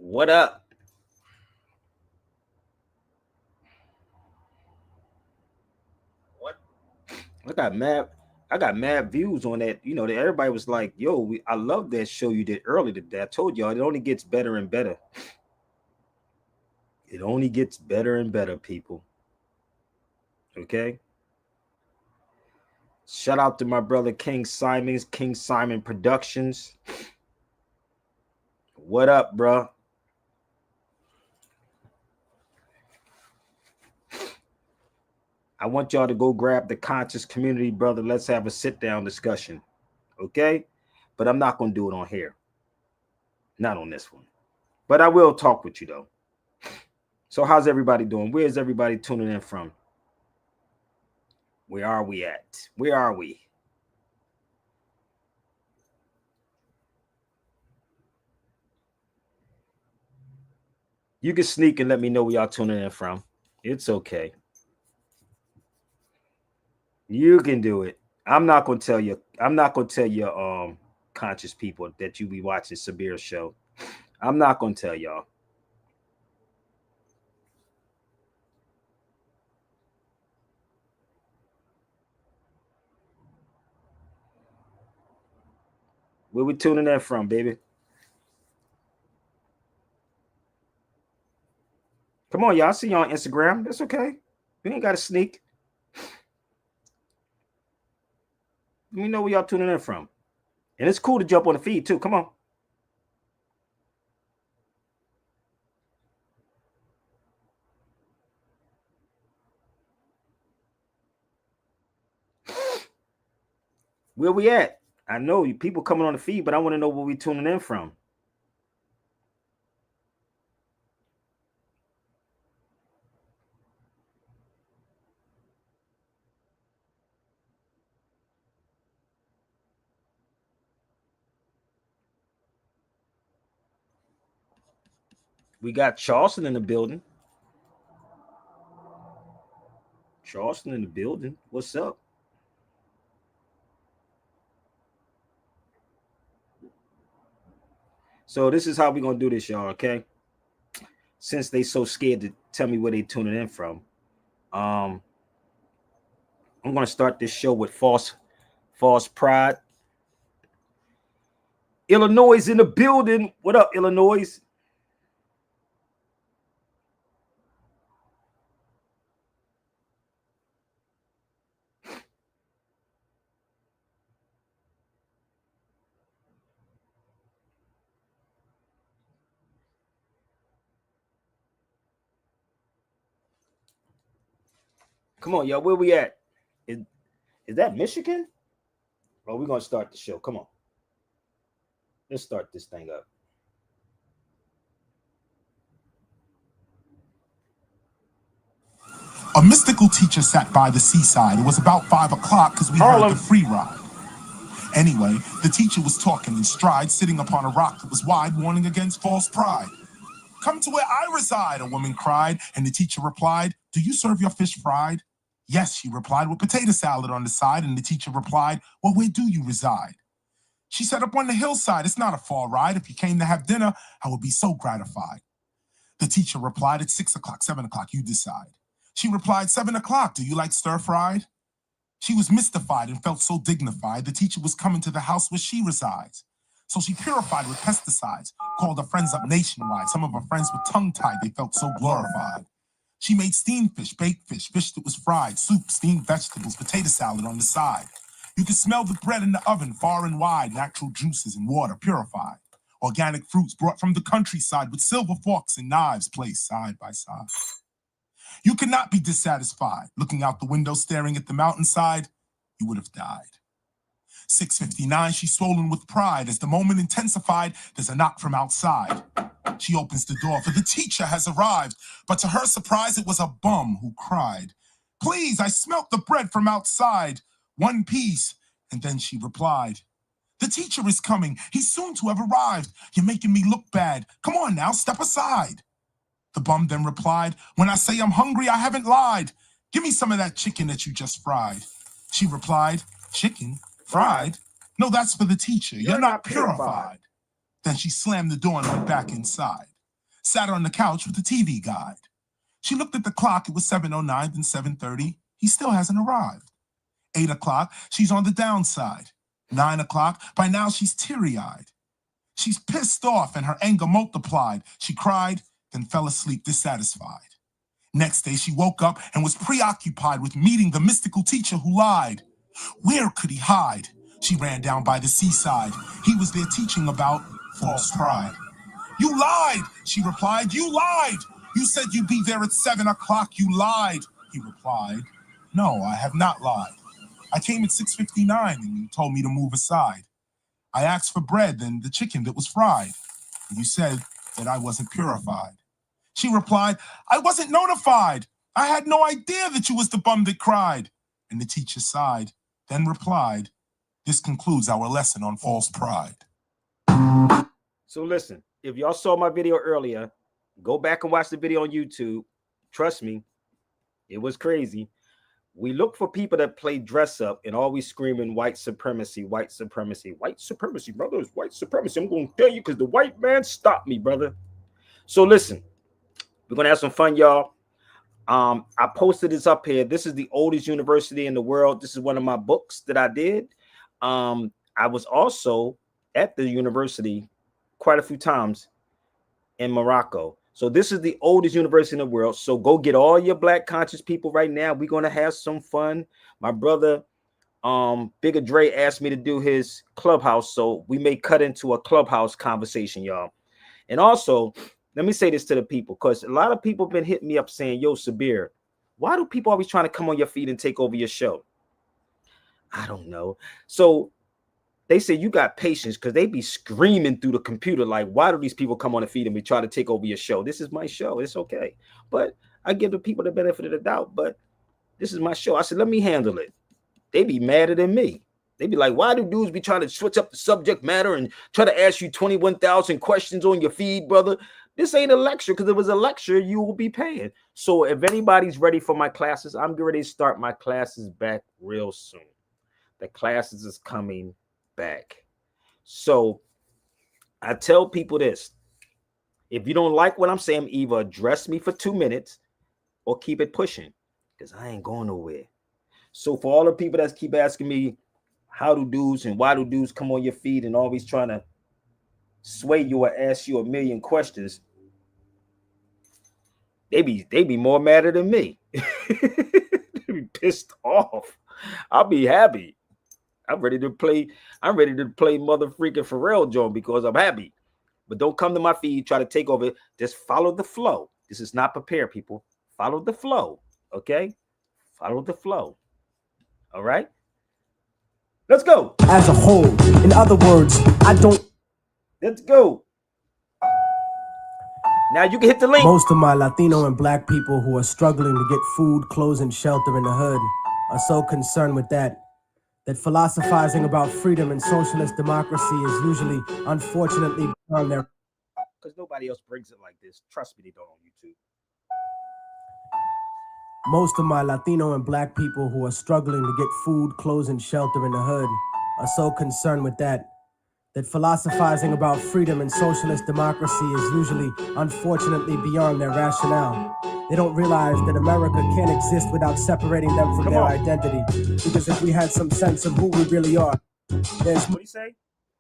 What up? What? I got mad. I got mad views on that. That everybody was like, "Yo, I love that show you did earlier today." I told y'all it only gets better and better. It only gets better and better, people. Okay. Shout out to my brother King Simons, King Simon Productions. What up, bro? I want y'all to go grab the conscious community, brother. Let's have a sit down discussion. Okay. But I'm not going to do it on here. Not on this one. But I will talk with you, though. So, how's everybody doing? Where's everybody tuning in from? Where are we at? Where are we? You can sneak and let me know where y'all tuning in from. It's okay. You can do it. I'm not gonna tell you. I'm not gonna tell your conscious people that you be watching Sabir's show. I'm not gonna tell y'all. Where we tuning in from, baby? Come on, y'all. I see you on Instagram. That's okay. We ain't gotta sneak. Let me know where y'all tuning in from. And it's cool to jump on the feed too. Come on. Where we at? I know you people coming on the feed, but I want to know where we tuning in from. We got Charleston in the building. Charleston in the building. What's up? So this is how we gonna do this, y'all. Okay. Since they so scared to tell me where they tuning in from, um, I'm gonna start this show with false pride. Illinois is in the building. What up, Illinois? Come on, y'all. Where we at? Is, is that Michigan? Oh, we're gonna start the show. Come on. Let's start this thing up. A mystical teacher sat by the seaside. It was about 5 o'clock because we heard the free ride. Anyway, the teacher was talking in stride, sitting upon a rock that was wide, warning against false pride. Come to where I reside, a woman cried, and the teacher replied, do you serve your fish fried? Yes, she replied, with potato salad on the side, and the teacher replied, well, where do you reside? She said, up on the hillside. It's not a far ride. If you came to have dinner, I would be so gratified. The teacher replied, it's 6 o'clock, 7 o'clock, you decide. She replied, 7 o'clock, do you like stir-fried? She was mystified and felt so dignified. The teacher was coming to the house where she resides. So she purified with pesticides, called her friends up nationwide. Some of her friends were tongue-tied, they felt so glorified. She made steamed fish, baked fish, fish that was fried, soup, steamed vegetables, potato salad on the side. You could smell the bread in the oven far and wide, natural juices and water purified. Organic fruits brought from the countryside with silver forks and knives placed side by side. You could not be dissatisfied. Looking out the window, staring at the mountainside, you would have died. 6:59, she's swollen with pride. As the moment intensified, there's a knock from outside. She opens the door, for the teacher has arrived. But to her surprise, it was a bum who cried, please, I smelt the bread from outside. One piece. And then she replied, the teacher is coming. He's soon to have arrived. You're making me look bad. Come on now, step aside. The bum then replied, when I say I'm hungry, I haven't lied. Give me some of that chicken that you just fried. She replied, chicken? Fried? No, that's for the teacher. You're not purified. Then she slammed the door and went back inside. sat on the couch with the TV guide. She looked at the clock. It was 7:09, then 7:30. He still hasn't arrived. 8 o'clock, she's on the downside. 9 o'clock, by now she's teary-eyed. She's pissed off and her anger multiplied. She cried, then fell asleep dissatisfied. Next day, she woke up and was preoccupied with meeting the mystical teacher who lied. Where could he hide? She ran down by the seaside. He was there teaching about false pride. You lied, she replied. You lied. You said you'd be there at 7 o'clock. You lied. He replied, no, I have not lied. I came at 6:59 and you told me to move aside. I asked for bread and the chicken that was fried. And you said that I wasn't purified. She replied, I wasn't notified. I had no idea that you was the bum that cried. And the teacher sighed, then replied, this concludes our lesson on false pride. So listen, if y'all saw my video earlier, go back and watch the video on YouTube. Trust me, it was crazy. We look for people that play dress up and always screaming white supremacy, white supremacy, white supremacy, brother. It's white supremacy. I'm going to tell you because the white man stopped me, brother. So listen, we're going to have some fun, y'all. I posted this up here. This is the oldest university in the world. This is one of my books that I did. I was also at the university quite a few times in Morocco. So this is the oldest university in the world. So go get all your black conscious people right now. We're going to have some fun. My brother, Bigger Dre asked me to do his clubhouse. So we may cut into a clubhouse conversation, y'all. And also, let me say this to the people, because a lot of people have been hitting me up saying, yo, Sabir, why do people always trying to come on your feed and take over your show? I don't know. So they say you got patience because they be screaming through the computer like, why do these people come on the feed and we try to take over your show? This is my show. It's okay. But I give the people the benefit of the doubt. But this is my show. I said, let me handle it. They be madder than me. They be like, why do dudes be trying to switch up the subject matter and try to ask you 21,000 questions on your feed, brother? This ain't a lecture, because if it was a lecture, you will be paying. So if anybody's ready for my classes, I'm getting ready to start my classes back real soon. The classes is coming back. So I tell people this. If you don't like what I'm saying, either address me for 2 minutes or keep it pushing, because I ain't going nowhere. So for all the people that keep asking me, how do dudes and why do dudes come on your feed and always trying to sway you or ask you a million questions, they be more madder than me. They be pissed off. I'll be happy. I'm ready to play mother freaking Pharrell Jones because I'm happy. But don't come to my feed, try to take over. Just follow the flow. This is not prepared, people. Follow the flow. Okay? Follow the flow. All right? Let's go. As a whole. In other words, I don't. Let's go. Now you can hit the link. Most of my Latino and black people who are struggling to get food, clothes, and shelter in the hood are so concerned with that philosophizing about freedom and socialist democracy is usually, unfortunately, on their. Because nobody else brings it like this. Trust me, they don't on YouTube. Most of my Latino and black people who are struggling to get food, clothes, and shelter in the hood are so concerned with that philosophizing about freedom and socialist democracy is usually, unfortunately, beyond their rationale. They don't realize that America can't exist without separating them from their identity. Because if we had some sense of who we really are, there's... What do you say?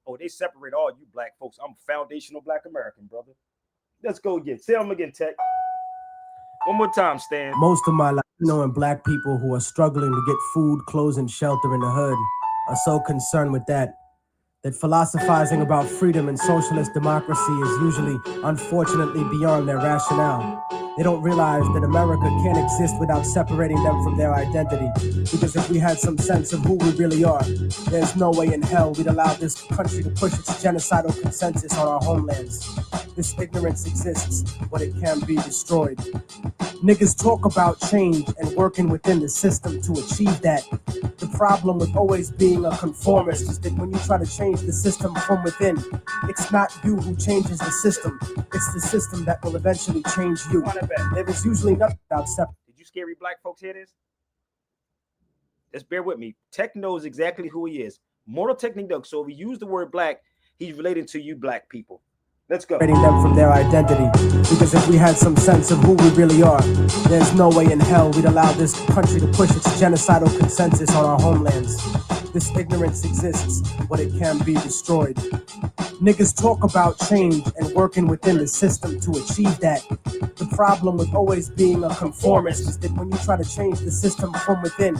Oh, they separate all you black folks. I'm foundational black American, brother. Let's go again. Say them again, Tech. One more time, Stan. Most of my Latino and black people who are struggling to get food, clothes, and shelter in the hood are so concerned with that philosophizing about freedom and socialist democracy is usually, unfortunately, beyond their rationale. They don't realize that America can't exist without separating them from their identity. Because if we had some sense of who we really are, there's no way in hell we'd allow this country to push its genocidal consensus on our homelands. This ignorance exists, but it can be destroyed. Niggas talk about change and working within the system to achieve that. The problem with always being a conformist is that when you try to change the system from within, it's not you who changes the system. It's the system that will eventually change you. There is usually nothing outside. Did you scary black folks hear this? Just bear with me. Tech knows exactly who he is. Mortal Technique Duck. So if we use the word black, he's related to you black people. Let's go. Separating them from their identity. Because if we had some sense of who we really are, there's no way in hell we'd allow this country to push its genocidal consensus on our homelands. This ignorance exists, but it can be destroyed. Niggas talk about change and working within the system to achieve that. The problem with always being a conformist is that when you try to change the system from within,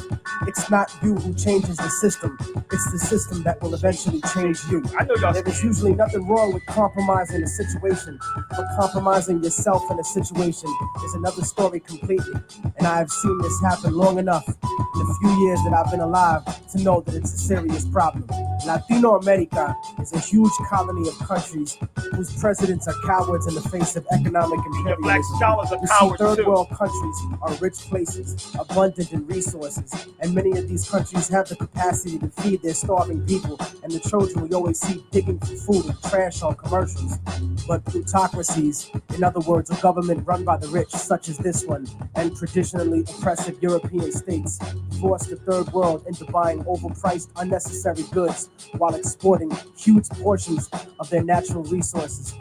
it's not you who changes the system, it's the system that will eventually change you. I know y'all. There is usually nothing wrong with compromising a situation, but compromising yourself in a situation is another story completely. And I have seen this happen long enough in the few years that I've been alive to know that it's a serious problem. Latino America is a huge colony of countries whose presidents are cowards in the face of economic imperialism. Black scholars are You see, cowards third too. world countries are rich places, abundant in resources, and many of these countries have the capacity to feed their starving people and the children we always see digging for food and trash on commercials. But plutocracies, in other words, a government run by the rich, such as this one, and traditionally oppressive European states, force the third world into buying overpriced, unnecessary goods while exporting huge portions of their natural resources.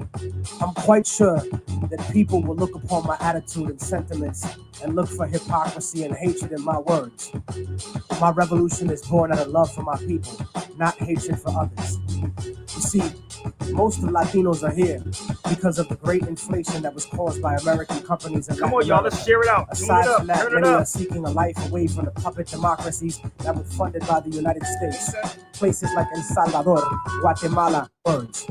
I'm quite sure that people will look upon my attitude and sentiments and look for hypocrisy and hatred in my words. My revolution is born out of love for my people, not hatred for others. You see, most of Latinos are here because of the great inflation that was caused by American companies in Come on, Latin y'all. America. Let's share it out. Tune Aside it up. from that, Turn it many are up. seeking a life away from the puppet democracies that were funded by the United States. Places like El Salvador, Guatemala, words.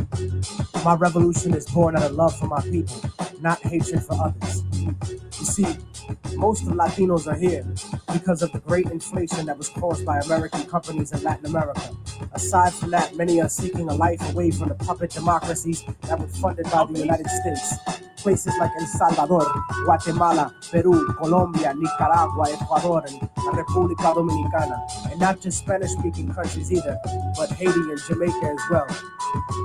My revolution is born out of love for my people, not hatred for others. You see, most of Latinos are here because of the great inflation that was caused by American companies in Latin America. Aside from that, many are seeking a life away from the puppet democracies that were funded by the United States. Places like El Salvador, Guatemala, Peru, Colombia, Nicaragua, Ecuador, and República Dominicana. And not just Spanish-speaking countries either, but Haiti and Jamaica as well.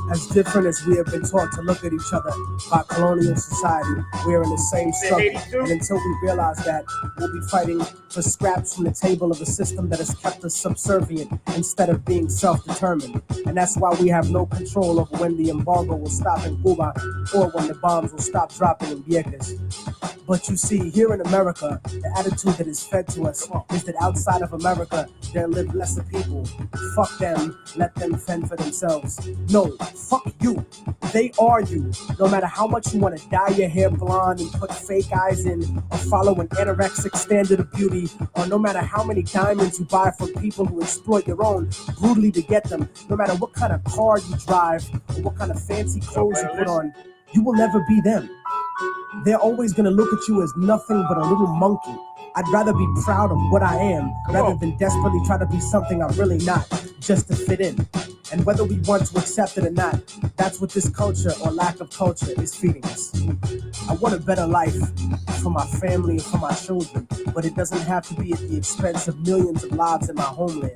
As different as we have been taught to look at each other by colonial society, we are in the same struggle. And until we realize that, we'll be fighting for scraps from the table of a system that has kept us subservient instead of being self-determined. And that's why we have no control over when the embargo will stop in Cuba or when the bombs will stop dropping in Vieques. But you see, here in America, the attitude that is fed to us is that outside of America, there live lesser people. Fuck them, let them fend for themselves. No, fuck you. They are you. No matter how much you want to dye your hair blonde and put fake eyes in, or follow an anorexic standard of beauty, or no matter how many diamonds you buy from people who exploit your own brutally to get them, no matter what kind of car you drive, or what kind of fancy clothes you put on, you will never be them. They're always going to look at you as nothing but a little monkey. I'd rather be proud of what I am rather than desperately try to be something I'm really not, just to fit in. And whether we want to accept it or not, that's what this culture or lack of culture is feeding us. I want a better life for my family and for my children, but it doesn't have to be at the expense of millions of lives in my homeland.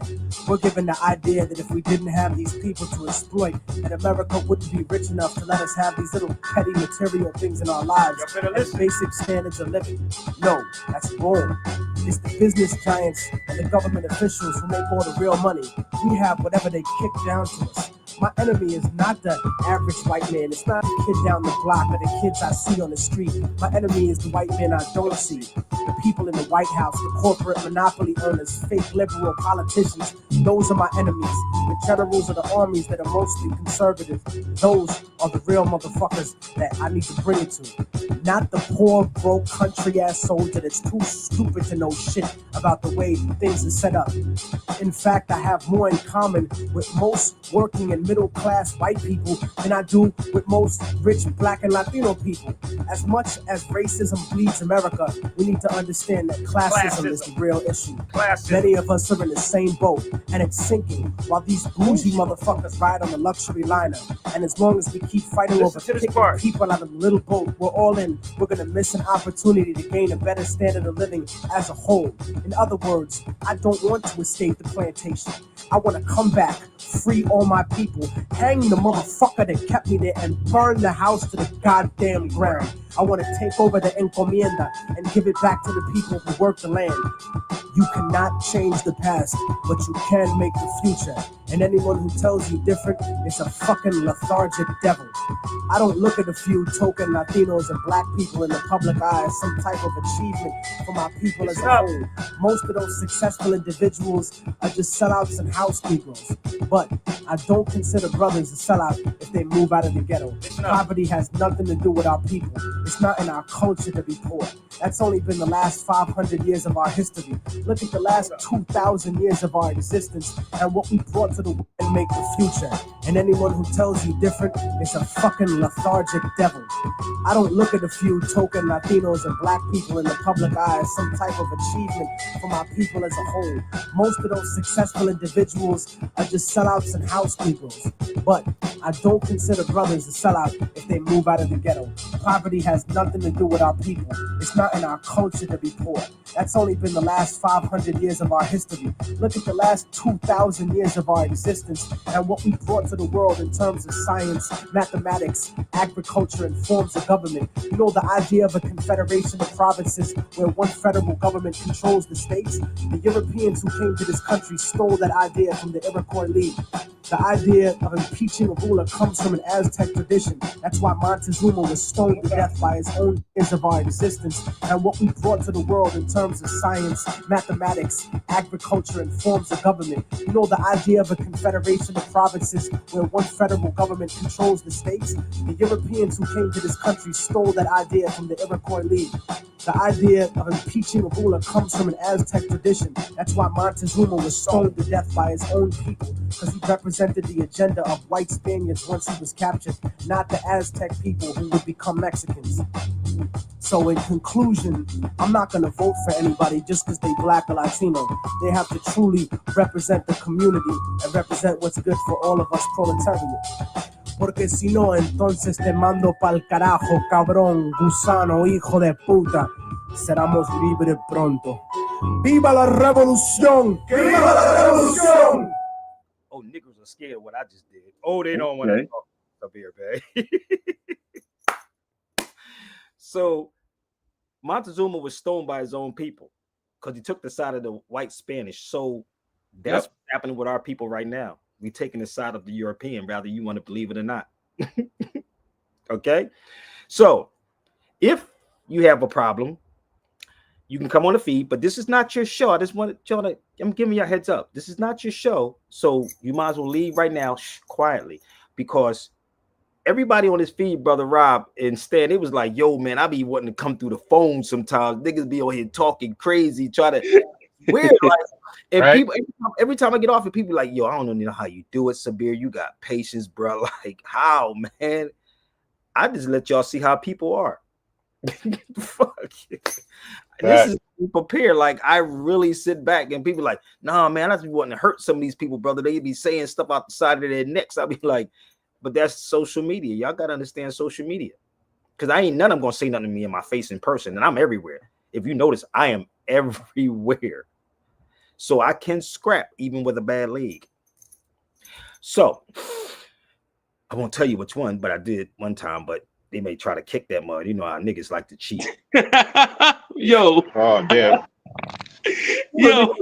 We're given the idea that if we didn't have these people to exploit, that America wouldn't be rich enough to let us have these little petty material things in our lives as basic standards of living. No, that's wrong. It's the business giants and the government officials who make all the real money. We have whatever they kick down to us. My enemy is not the average white man. It's not the kid down the block or the kids I see on the street. My enemy is the white man I don't see. The people in the White House, the corporate monopoly owners, fake liberal politicians. Those are my enemies. The generals of the armies that are mostly conservative. Those are the real motherfuckers that I need to bring it to. Not the poor, broke, country-ass soldier that's too stupid to know shit about the way things are set up. In fact, I have more in common with most working and middle-class white people than I do with most rich black and Latino people. As much as racism bleeds America, we need to understand that classism is the real issue. Many of us are in the same boat, and it's sinking while these bougie motherfuckers ride on the luxury liner. And as long as we keep fighting over picking people out of the little boat we're all in, we're gonna miss an opportunity to gain a better standard of living as a whole. In other words, I don't want to escape the plantation. I want to come back, free all my people, hang the motherfucker that kept me there, and burn the house to the goddamn ground. I want to take over the encomienda and give it back to the people who work the land. You cannot change the past, but you can make the future. And anyone who tells you different is a fucking lethargic devil. I don't look at a few token Latinos and black people in the public eye as some type of achievement for my people as a whole. Most of those successful individuals are just sellouts and house Negroes. But I don't consider brothers a sellout if they move out of the ghetto. Poverty has nothing to do with our people. It's not in our culture to be poor. That's only been the last 500 years of our history. Look at the last 2,000 years of our existence and what we brought to the world and make the future. And anyone who tells you different is a fucking lethargic devil. I don't look at a few token Latinos and black people in the public eye as some type of achievement for my people as a whole. Most of those successful individuals are just sellouts and house Negroes. But I don't consider brothers a sellout if they move out of the ghetto. Poverty has nothing to do with our people. It's not in our culture to be poor. That's only been the last 500 years of our history. Look at the last 2,000 years of our existence and what we brought to the world in terms of science, mathematics, agriculture, and forms of government. You know, the idea of a confederation of provinces where one federal government controls the states? The Europeans who came to this country stole that idea from the Iroquois League. The idea of impeaching a ruler comes from an Aztec tradition. That's why Montezuma was stoned to death by his own years of our existence and what we brought to the world in terms of science, mathematics, agriculture, and forms of government. You know, the idea of a confederation of provinces where one federal government controls the states? The Europeans who came to this country stole that idea from the Iroquois League. The idea of impeaching a ruler comes from an Aztec tradition. That's why Montezuma was stoned to death by his own people, because he represented the agenda of white Spaniards once he was captured, not the Aztec people who would become Mexicans. So in conclusion, I'm not going to vote for anybody just because they black or Latino. They have to truly represent the community and represent what's good for all of us proletariat. Porque si no, entonces te mando pa'l carajo, cabrón, gusano, hijo de puta. Seramos libres pronto. ¡Viva la revolución! ¡Que viva la revolución! Oh, niggas are scared of what I just did. Oh, they don't want to talk up here, man. So, Montezuma was stoned by his own people because he took the side of the white Spanish. So, that's what's happening with our people right now. We're taking the side of the European, whether you want to believe it or not. Okay? So, if you have a problem, you can come on the feed, but this is not your show. I just want y'all to, I'm giving you a heads up. This is not your show. So, you might as well leave right now quietly, because everybody on this feed, Brother Rob and Stan, it was like, yo, man, I be wanting to come through the phone sometimes. Niggas be on here talking crazy, try to weird. Like, and right? people, every time I get off, and people like, yo, I don't know how you do it, Sabir. You got patience, bro. Like, how, man? I just let y'all see how people are. Fuck. This is prepared. Like, I really sit back and people like, nah, man, I just be wanting to hurt some of these people, brother. They be saying stuff out the side of their necks. I be like, but that's social media. Y'all gotta understand social media, because I ain't none of them gonna say nothing to me in my face in person, and I'm everywhere. If you notice, I am everywhere, so I can scrap even with a bad leg. So I won't tell you which one, but I did one time. But they may try to kick that mud. You know how niggas like to cheat. Yo. Oh, damn. Yo.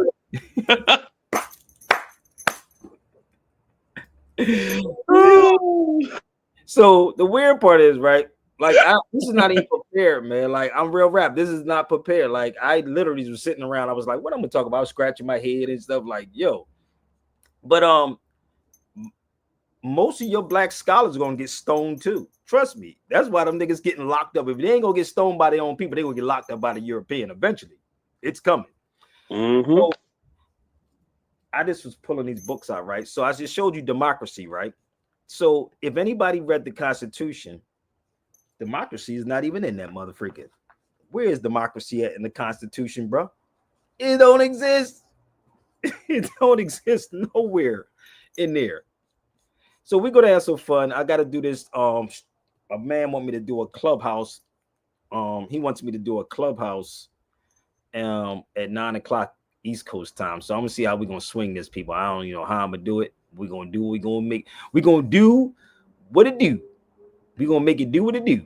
So the weird part is, right? Like, this is not even prepared, man. Like, I'm real rap. This is not prepared. Like, I literally was sitting around. I was like, what I'm gonna talk about? I was scratching my head and stuff. Like, yo. But most of your black scholars are gonna get stoned too. Trust me. That's why them niggas getting locked up. If they ain't gonna get stoned by their own people, they gonna get locked up by the European eventually. It's coming. Mm-hmm. So, I just was pulling these books out, right? So I just showed you democracy, right? So if anybody read the Constitution, democracy is not even in that motherfucker. Where is democracy at in the Constitution, bro? It don't exist. It don't exist nowhere in there. So we're gonna have some fun. I gotta do this. A man want me to do a clubhouse. He wants me to do a clubhouse at 9 o'clock East Coast time. So I'm gonna see how we're gonna swing this, people. I don't know how I'm gonna do it. We're gonna do what we're gonna do what it do. We're gonna make it do what it do.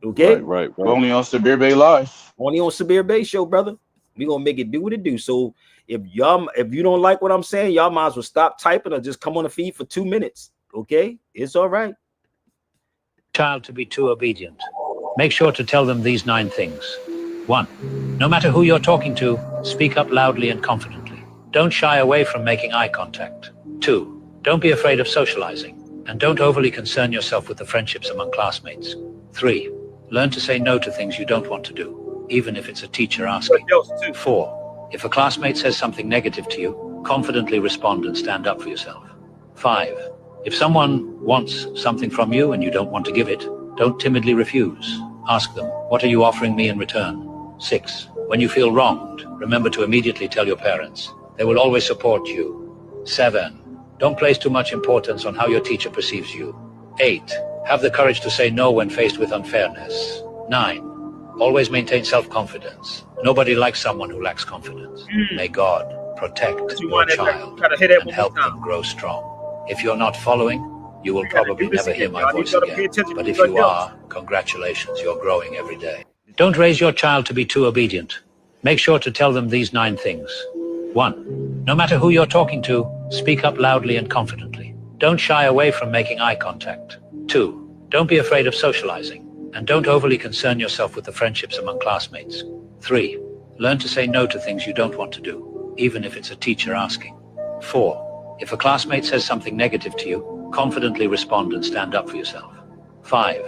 Okay, Right. Only on Sabir Bay Live. Only on Sabir Bay Show, brother. We're gonna make it do what it do. So if you don't like what I'm saying, y'all might as well stop typing or just come on the feed for 2 minutes. Okay, it's all right. Child to be too obedient. Make sure to tell them these 9 things. 1. No matter who you're talking to, speak up loudly and confidently. Don't shy away from making eye contact. 2. Don't be afraid of socializing, and don't overly concern yourself with the friendships among classmates. 3. Learn to say no to things you don't want to do, even if it's a teacher asking. 4. If a classmate says something negative to you, confidently respond and stand up for yourself. 5. If someone wants something from you and you don't want to give it, don't timidly refuse. Ask them, what are you offering me in return? 6. When you feel wronged, remember to immediately tell your parents. They will always support you. 7. Don't place too much importance on how your teacher perceives you. 8. Have the courage to say no when faced with unfairness. 9. Always maintain self-confidence. Nobody likes someone who lacks confidence. May God protect your child and help them grow strong. If you're not following, you will probably never hear my voice again. But if you are, congratulations, you're growing every day. Don't raise your child to be too obedient. Make sure to tell them these 9 things. 1. No matter who you're talking to, speak up loudly and confidently. Don't shy away from making eye contact. 2. Don't be afraid of socializing, and don't overly concern yourself with the friendships among classmates. 3. Learn to say no to things you don't want to do, even if it's a teacher asking. 4. If a classmate says something negative to you, confidently respond and stand up for yourself. 5.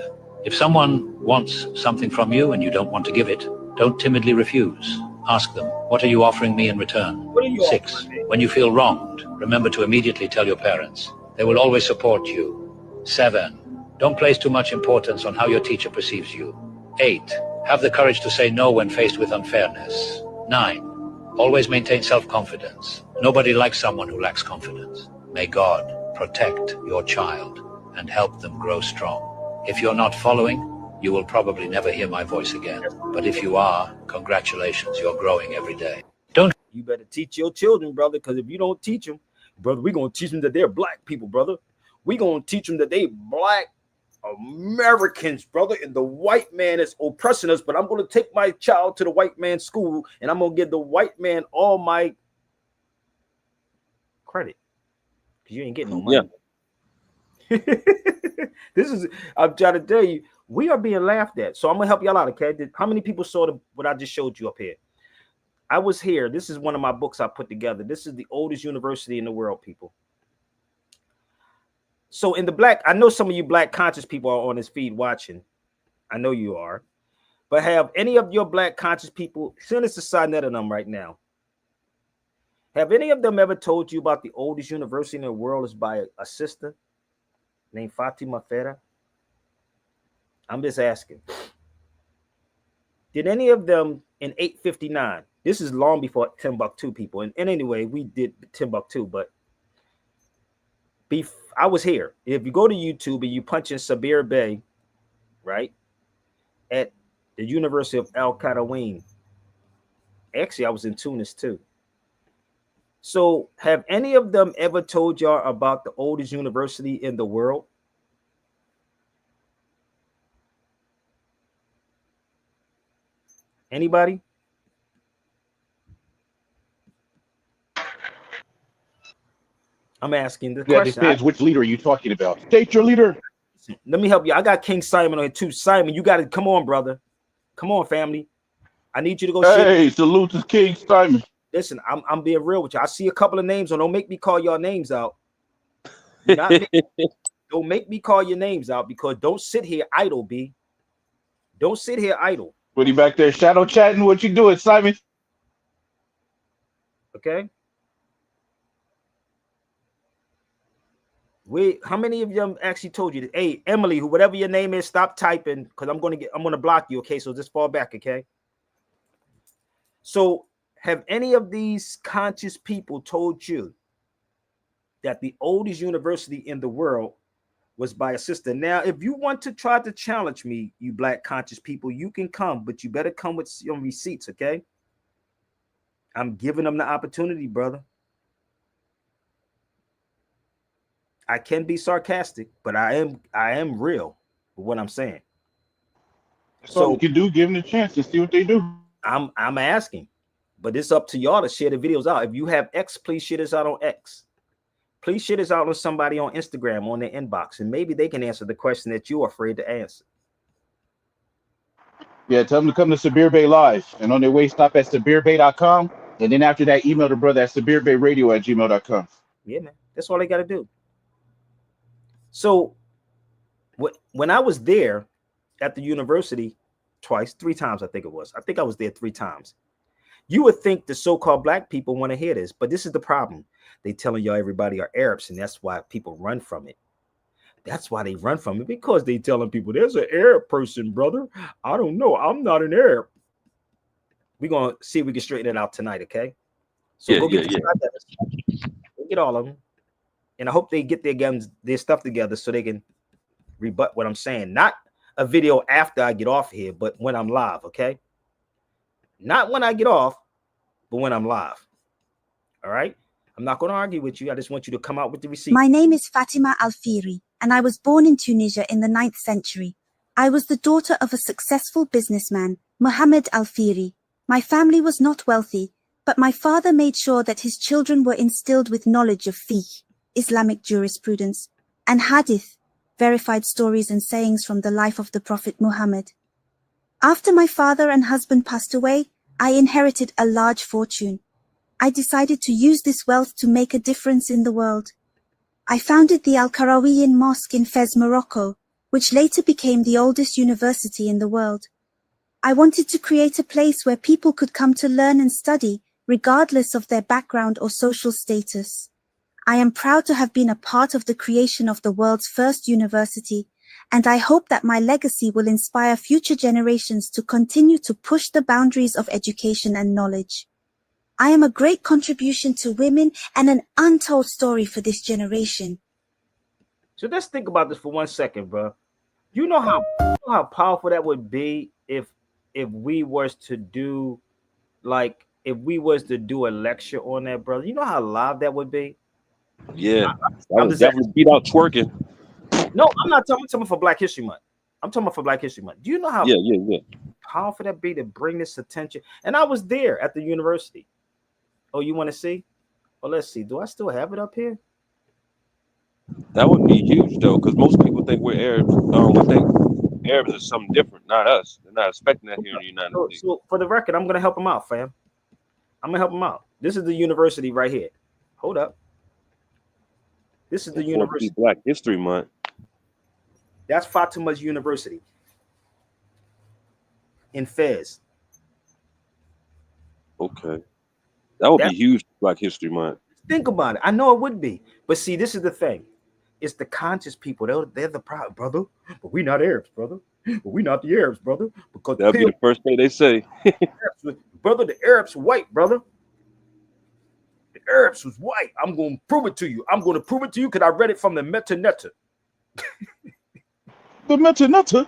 If someone wants something from you and you don't want to give it, don't timidly refuse. Ask them, what are you offering me in return? 6. When you feel wronged, remember to immediately tell your parents. They will always support you. 7. Don't place too much importance on how your teacher perceives you. 8. Have the courage to say no when faced with unfairness. 9. Always maintain self-confidence. Nobody likes someone who lacks confidence. May God protect your child and help them grow strong. If you're not following, you will probably never hear my voice again. But if you are, congratulations, you're growing every day. You better teach your children, brother, because if you don't teach them, brother, we're going to teach them that they're black people, brother. We're going to teach them that they black Americans, brother, and the white man is oppressing us. But I'm going to take my child to the white man's school, and I'm going to give the white man all my credit, because you ain't getting no money. Yeah. I'm trying to tell you, we are being laughed at. So I'm going to help y'all out, okay? How many people saw what I just showed you up here? I was here. This is one of my books I put together. This is the oldest university in the world, people. So in the black, I know some of you black conscious people are on this feed watching. I know you are. But have any of your black conscious people, send us a sign of them right now. Have any of them ever told you about the oldest university in the world is by a sister named Fatima Farah? I'm just asking. Did any of them in 859? This is long before Timbuktu, people. And anyway, we did Timbuktu, but I was here. If you go to YouTube and you punch in Sabir Bey, right, at the University of Al Qarawiyyin. Actually, I was in Tunis too. So have any of them ever told y'all about the oldest university in the world? Anybody? I'm asking the question. Depends which leader are you talking about. State your leader. Let me help you. I got King Simon on here too. Simon, you got to come on, brother. Come on, family. I need you to go. Hey, salute to King Simon. Listen, I'm being real with you. I see a couple of names, so don't make me call your names out. Don't make me call your names out, because don't sit here idle, B. Don't sit here idle. What, you back there shadow chatting? What you doing, Simon? Okay. How many of them actually told you that? Hey, Emily, whatever your name is, stop typing, because I'm gonna block you. Okay, so just fall back. Okay. So have any of these conscious people told you that the oldest university in the world was by a sister? Now, if you want to try to challenge me, you black conscious people, you can come, but you better come with some receipts, okay? I'm giving them the opportunity, brother. I can be sarcastic, but I am real with what I'm saying. So you can do, give them a chance to see what they do. I'm asking. But it's up to y'all to share the videos out. If you have X, please share this out on X. Please share this out on somebody on Instagram, on their inbox, and maybe they can answer the question that you're afraid to answer. Yeah, tell them to come to Sabir Bay Live. And on their way, stop at SabirBay.com. And then after that, email the brother at SabirBayRadio@gmail.com. Yeah, man. That's all they got to do. So when I was there at the university three times, I think it was. I think I was there 3 times. You would think the so-called black people want to hear this, but this is the problem. They telling y'all everybody are Arabs, and that's why people run from it. That's why they run from it, because they telling people there's an Arab person, brother. I don't know. I'm not an Arab. We're going to see if we can straighten it out tonight, okay? So go get Go get all of them. And I hope they get their stuff together so they can rebut what I'm saying. Not a video after I get off here, but when I'm live, okay? Not when I get off, but when I'm live. All right? I'm not going to argue with you. I just want you to come out with the receipt. My name is Fatima Alfiri, and I was born in Tunisia in the 9th century. I was the daughter of a successful businessman, Mohammed Alfiri. My family was not wealthy, but my father made sure that his children were instilled with knowledge of fiqh, Islamic jurisprudence, and hadith, verified stories and sayings from the life of the Prophet Muhammad. After my father and husband passed away, I inherited a large fortune. I decided to use this wealth to make a difference in the world. I founded the Al-Qarawiyyin Mosque in Fez, Morocco, which later became the oldest university in the world. I wanted to create a place where people could come to learn and study, regardless of their background or social status. I am proud to have been a part of the creation of the world's first university, and I hope that my legacy will inspire future generations to continue to push the boundaries of education and knowledge. I am a great contribution to women and an untold story for this generation. So let's think about this for 1 second, bro. You know how powerful that would be if we was to do a lecture on that, brother. You know how live that would be? Yeah, I would definitely beat out twerking. No, I'm not talking for Black History Month. I'm talking about for Black History Month. Do you know how powerful that be to bring this attention? And I was there at the university. Oh, you want to see? Well, let's see. Do I still have it up here? That would be huge though, because most people think we're Arabs. We think Arabs is something different, not us. They're not expecting that here in the United States. So for the record, I'm gonna help them out, fam. I'm gonna help them out. This is the university right here. Hold up. This is the university. Black History Month. That's Fatima's University in Fez. Okay. That would be huge, Black History Month. Think about it. I know it would be. But see, this is the thing. It's the conscious people. They're the problem, brother. But we not Arabs, brother. But we not the Arabs, brother. Because that'll be the first thing they say. Brother, the Arabs white, brother. The Arabs was white. I'm going to prove it to you. I'm going to prove it to you because I read it from the Metanetta. The Metanetta?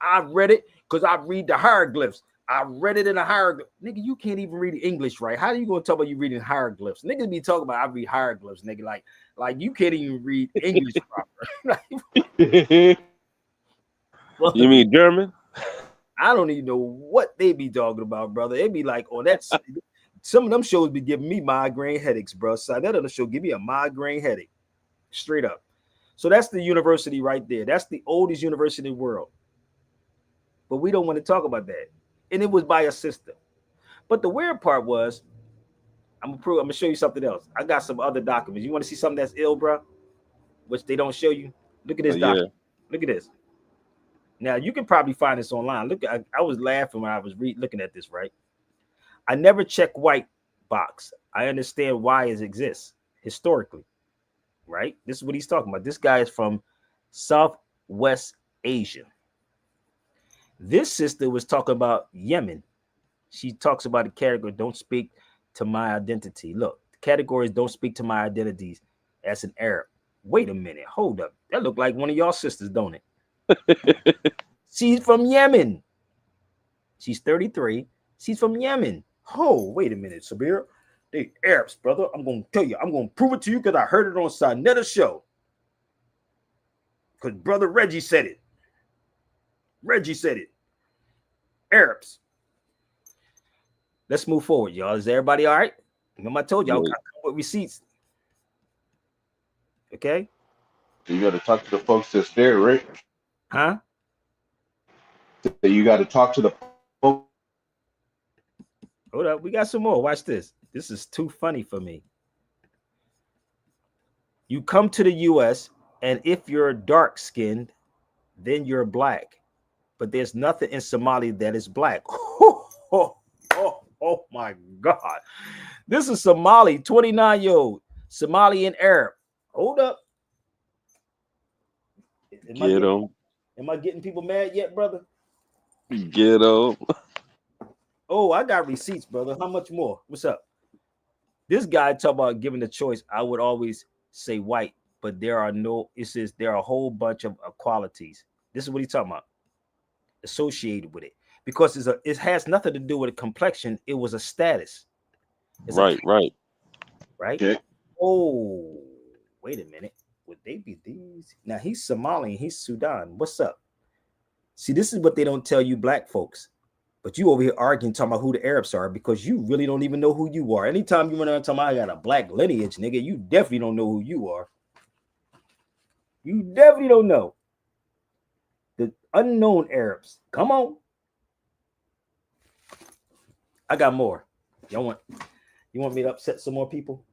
I read it because I read the hieroglyphs. I read it in the hieroglyphs. Nigga, you can't even read English right. How are you going to talk about you reading hieroglyphs? Niggas be talking about I read hieroglyphs, nigga. Like you can't even read English proper. Well, you mean German? I don't even know what they be talking about, brother. It be like, oh, that's some of them shows be giving me migraine headaches, bro. So that other show give me a migraine headache, straight up. So that's the university right there. That's the oldest university in the world. But we don't want to talk about that. And it was by a sister. But the weird part was, I'm gonna show you something else. I got some other documents. You want to see something that's ill, bro? Which they don't show you. Look at this document. Look at this. Now you can probably find this online. Look, I was laughing when I was looking at this, right? I never check white box. I understand why it exists historically, right? This is what he's talking about. This guy is from Southwest Asia. This sister was talking about Yemen. She talks about the category, don't speak to my identity. Look, the categories don't speak to my identities as an Arab. Wait a minute, hold up. That look like one of y'all sisters, don't it? She's from Yemen. She's 33. She's from Yemen. Oh, wait a minute, Sabir. They Arabs, brother. I'm going to tell you. I'm going to prove it to you because I heard it on Sanetta's show. Because brother Reggie said it. Reggie said it. Arabs. Let's move forward, y'all. Is everybody all right? Remember I told y'all Yeah. I come with receipts. Okay? You got to talk to the folks that's there, right? Huh? You got to talk to the folks. Hold up. We got some more. Watch this. This is too funny for me. You come to the US, and if you're dark skinned, then you're black. But there's nothing in Somali that is black. Oh my God. This is Somali, 29-year-old, Somali and Arab. Hold up. Get them. Am I getting people mad yet, brother? Get them. Oh, I got receipts, brother. How much more? What's up? This guy talk about giving the choice. I would always say white, but it says there are a whole bunch of qualities. This is what he's talking about. Associated with it. Because it has nothing to do with a complexion. It was a status. Right. Right? Okay. Oh, wait a minute. Would they be these? Now he's Somali, he's Sudan. What's up? See, this is what they don't tell you black folks. But you over here arguing, talking about who the Arabs are, because you really don't even know who you are. Anytime you run around talking about I got a black lineage, nigga, you definitely don't know who you are. You definitely don't know. The unknown Arabs. Come on. I got more. You want me to upset some more people?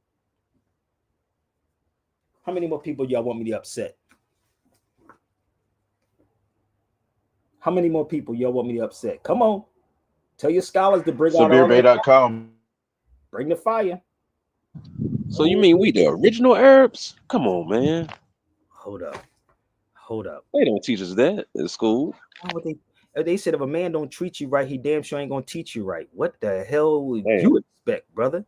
How many more people y'all want me to upset? How many more people y'all want me to upset? Come on. Tell your scholars to bring out all SabirBay.com. Bring the fire. So you mean we the original Arabs? Come on, man. Hold up. They don't teach us that in school. Oh, they said if a man don't treat you right, he damn sure ain't gonna teach you right. What the hell would you expect, brother?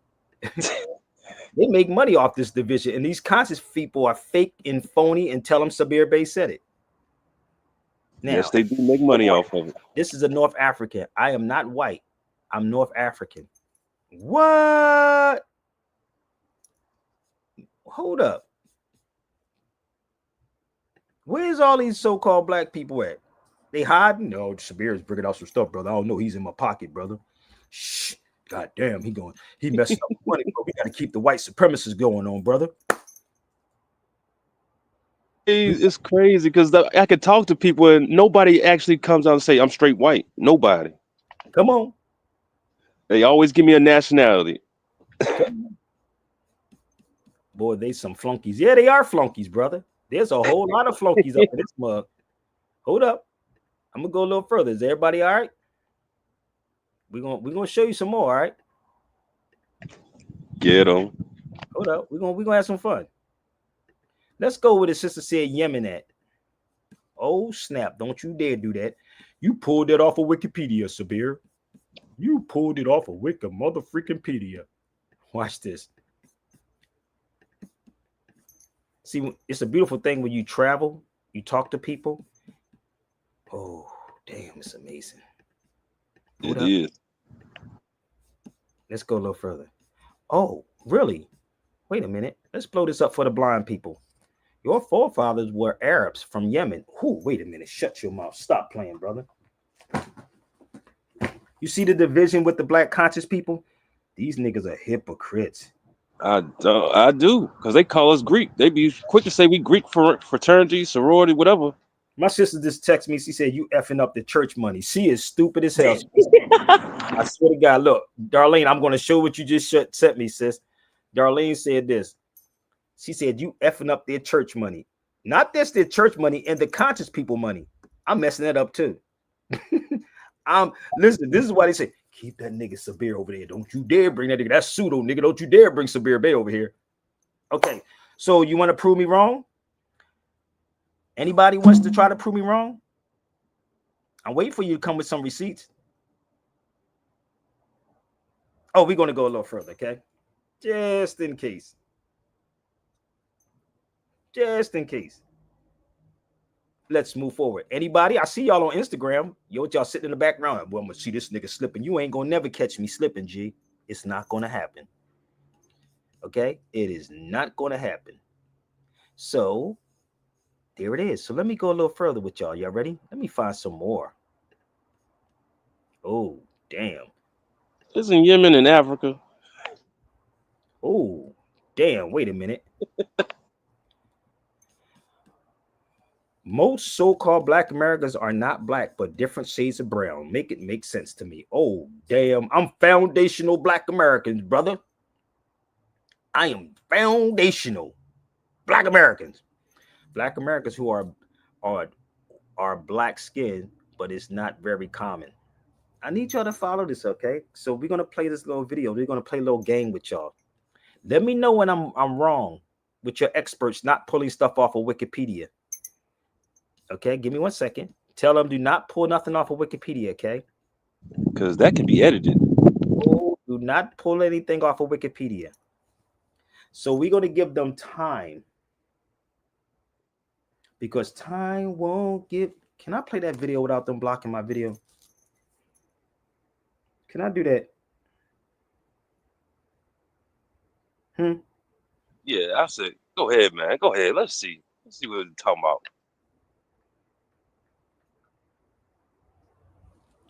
They make money off this division, and these conscious people are fake and phony and tell them Sabir Bey said it. Now, yes, they do make money off of it. This is a North African. I am not white. I'm North African. What? Hold up. Where's all these so-called black people at? They hiding? No, Sabir is bringing out some stuff, brother. I don't know. He's in my pocket, brother. Shh. God damn, he messing up money, bro. We got to keep the white supremacists going on, brother. It's crazy because I could talk to people and nobody actually comes out and say I'm straight white. Nobody. Come on. They always give me a nationality. Boy, they some flunkies. Yeah, they are flunkies, brother. There's a whole lot of flunkies up in this mug. Hold up. I'm gonna go a little further. Is everybody all right? We're gonna show you some more, all right? Get them. Hold up. We're gonna have some fun. Let's go with the sister said Yemen at. Oh snap! Don't you dare do that. You pulled that off of Wikipedia, Sabir. You pulled it off of Wikipedia. Watch this. See, it's a beautiful thing when you travel, you talk to people. Oh, damn, it's amazing. It is. Let's go a little further. Oh, really? Wait a minute. Let's blow this up for the blind people. Your forefathers were Arabs from Yemen. Ooh, wait a minute. Shut your mouth. Stop playing, brother. You see the division with the black conscious people? These niggas are hypocrites. I do, because they call us Greek. They be quick to say we Greek fraternity, sorority, whatever. My sister just texted me. She said, you effing up the church money. She is stupid as hell. I swear to God, look, Darlene, I'm going to show what you just sent me, sis. Darlene said this. She said, you effing up their church money. Not just their church money and the conscious people money. I'm messing that up too. Listen, this is why they say, keep that nigga Sabir over there. Don't you dare bring that nigga. That's pseudo, nigga. Don't you dare bring Sabir Bey over here. Okay, so you want to prove me wrong? Anybody wants to try to prove me wrong? I'm waiting for you to come with some receipts. Oh, we're going to go a little further, okay? Just in case. Just in case. Let's move forward. Anybody? I see y'all on Instagram. Y'all sitting in the background. Well, I'm gonna see this nigga slipping. You ain't gonna never catch me slipping, G. It's not gonna happen. Okay? It is not gonna happen. So there it is. So let me go a little further with y'all. Y'all ready? Let me find some more. Oh, damn. Isn't Yemen in Africa? Oh, damn. Wait a minute. Most so-called Black Americans are not black, but different shades of brown. Make it make sense to me. Oh, damn. I'm foundational Black Americans, brother. I am foundational Black Americans. Black Americans who are black skinned, but it's not very common. I need y'all to follow this, okay? So we're gonna play this little video. We're gonna play a little game with y'all. Let me know when I'm wrong with your experts not pulling stuff off of Wikipedia. Okay, give me 1 second. Tell them do not pull nothing off of Wikipedia, okay? Because that can be edited. Oh, do not pull anything off of Wikipedia. So we're gonna give them time. Because time won't give. Can I play that video without them blocking my video? Can I do that? Yeah, I said, go ahead, man. Go ahead. Let's see. Let's see what we're talking about.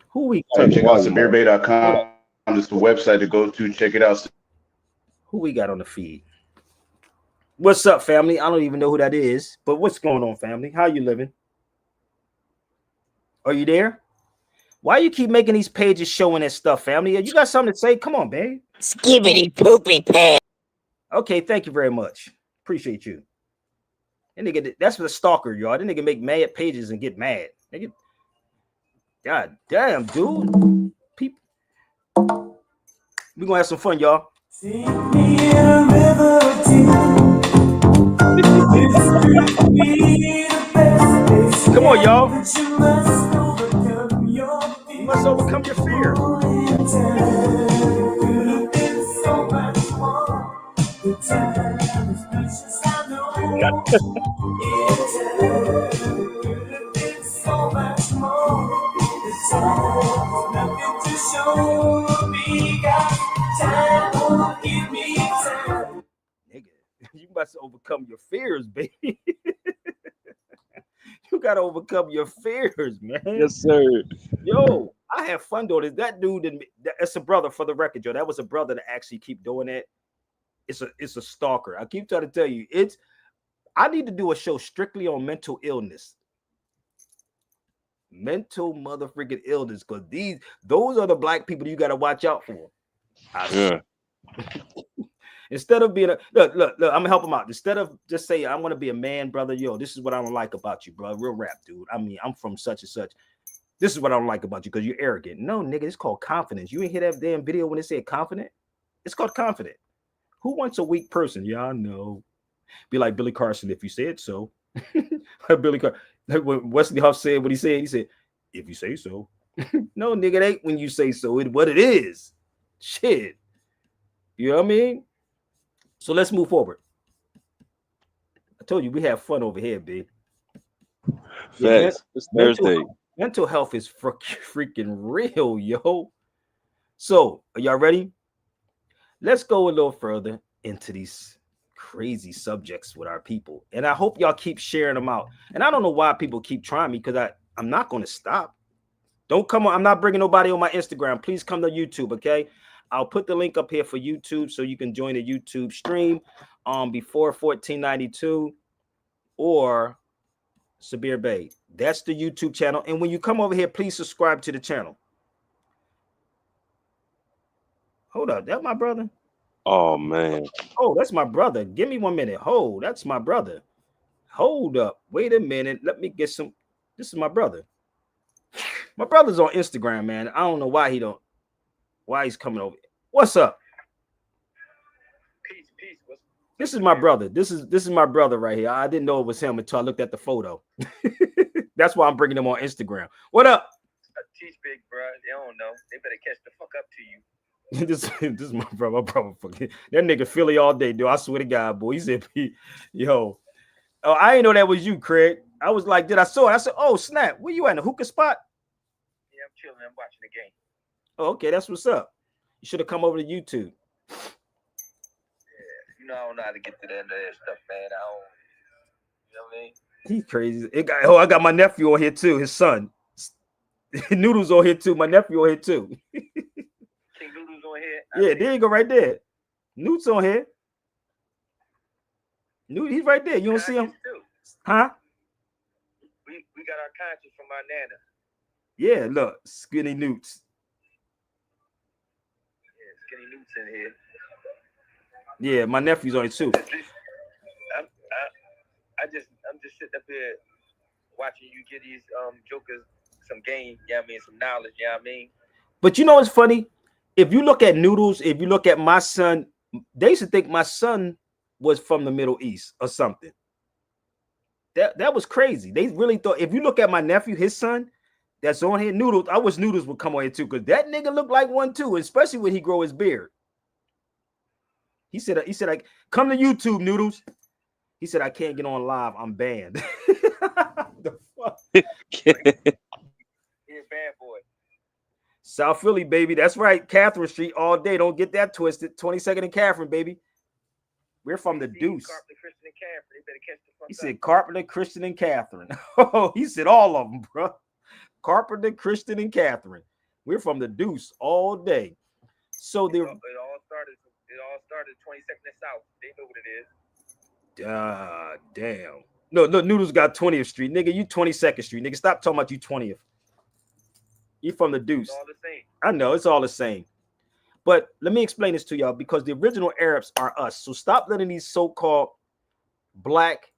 Who we So got? check out SabirBay.com. This is the website to go to. Check it out. Who we got on the feed? What's up, family? I don't even know who that is, but what's going on, family? How you living? Are you there? Why you keep making these pages showing that stuff, family? You got something to say? Come on, babe. Skibbity poopy pants. Okay, thank you very much. Appreciate you. And nigga, that's for the stalker, y'all. That nigga make mad pages and get mad. Nigga, God damn, dude. People, we gonna have some fun, y'all. Come on, y'all. You must overcome your fear. Nigga, you must overcome your fears, baby. You gotta overcome your fears, man. Yes, sir. Yo, I have fun doing this. That dude, that's a brother for the record, yo. That was a brother to actually keep doing that. It's a stalker. I keep trying to tell you, I need to do a show strictly on mental illness. Mental motherfucking illness, because those are the black people you gotta watch out for. Yeah. Instead of being look, I'm gonna help him out. Instead of just say I want to be a man, brother. Yo, this is what I don't like about you, bro. Real rap, dude. I mean, I'm from such and such. This is what I don't like about you because you're arrogant. No, nigga, it's called confidence. You ain't hear that damn video when it said confident? It's called confident. Who wants a weak person? Yeah, I know. Be like Billy Carson if you said so. Billy Carson. When Wesley Huff said what he said, if you say so. No, nigga, it ain't when you say so. It's what it is. Shit. You know what I mean? So let's move forward. I told you we have fun over here, B. Facts. It's Thursday. Mental health is freaking real, yo. So, are y'all ready? Let's go a little further into these crazy subjects with our people. And I hope y'all keep sharing them out. And I don't know why people keep trying me because I'm not going to stop. Don't come on. I'm not bringing nobody on my Instagram. Please come to YouTube, okay? I'll put the link up here for YouTube so you can join the YouTube stream before 1492 or Sabir Bey. That's the YouTube channel. And when you come over here, please subscribe to the channel. Hold up. That my brother? Oh, man. Oh, that's my brother. Give me 1 minute. Hold. That's my brother. Hold up. Wait a minute. Let me get some. This is my brother. My brother's on Instagram, man. I don't know why he's coming over. What's up? Peace. This is my brother. This is my brother right here. I didn't know it was him until I looked at the photo. That's why I'm bringing him on Instagram. What up? Teach big, bro. They don't know. They better catch the fuck up to you. This is my brother. My brother fucking that nigga Philly all day, dude. I swear to God, boy. He said, yo. Oh, I didn't know that was you, Craig. I was like, did I saw it? I said, oh, snap. Where you at in the hookah spot? Yeah, I'm chilling. I'm watching the game. Oh, okay, that's what's up. You should have come over to YouTube. Yeah, you know I don't know how to get to the end of that stuff, man. I don't. You know what I mean? He's crazy. I got my nephew on here too. His son. Noodles on here too. My nephew on here too. King Noodles Yeah, there you go, right there. Newt's on here. Newt, he's right there. You don't see him? Too. Huh? We got our conscience from our nana. Yeah, look, skinny Newts. Yeah, skinny Newts in here. Yeah, my nephew's on it too. I'm just sitting up here watching you get these jokers some game, you know what I mean, some knowledge, you know what I mean? But you know what's funny? If you look at Noodles, if you look at my son, they used to think my son was from the Middle East or something. That was crazy. They really thought, if you look at my nephew, his son, that's on here, Noodles, I wish Noodles would come on here too, because that nigga looked like one too, especially when he grow his beard. He said, like, come to YouTube, Noodles. He said, I can't get on live. I'm banned. The fuck? He's a bad boy. South Philly, baby. That's right. Catherine Street all day. Don't get that twisted. 22nd and Catherine, baby. We're from the Deuce. Carpenter, Christian, and Catherine. They better catch the fuck He up. said Carpenter, Christian, and Catherine. Oh, he said all of them, bro. Carpenter, Christian, and Catherine. We're from the Deuce all day. So It all started 22nd and South. They know what it is. Damn. No, Noodles got 20th Street. Nigga, you 22nd Street. Nigga, stop talking about you 20th. You from the Deuce. It's all the same. I know, it's all the same. But let me explain this to y'all, because the original Arabs are us. So stop letting these so-called black,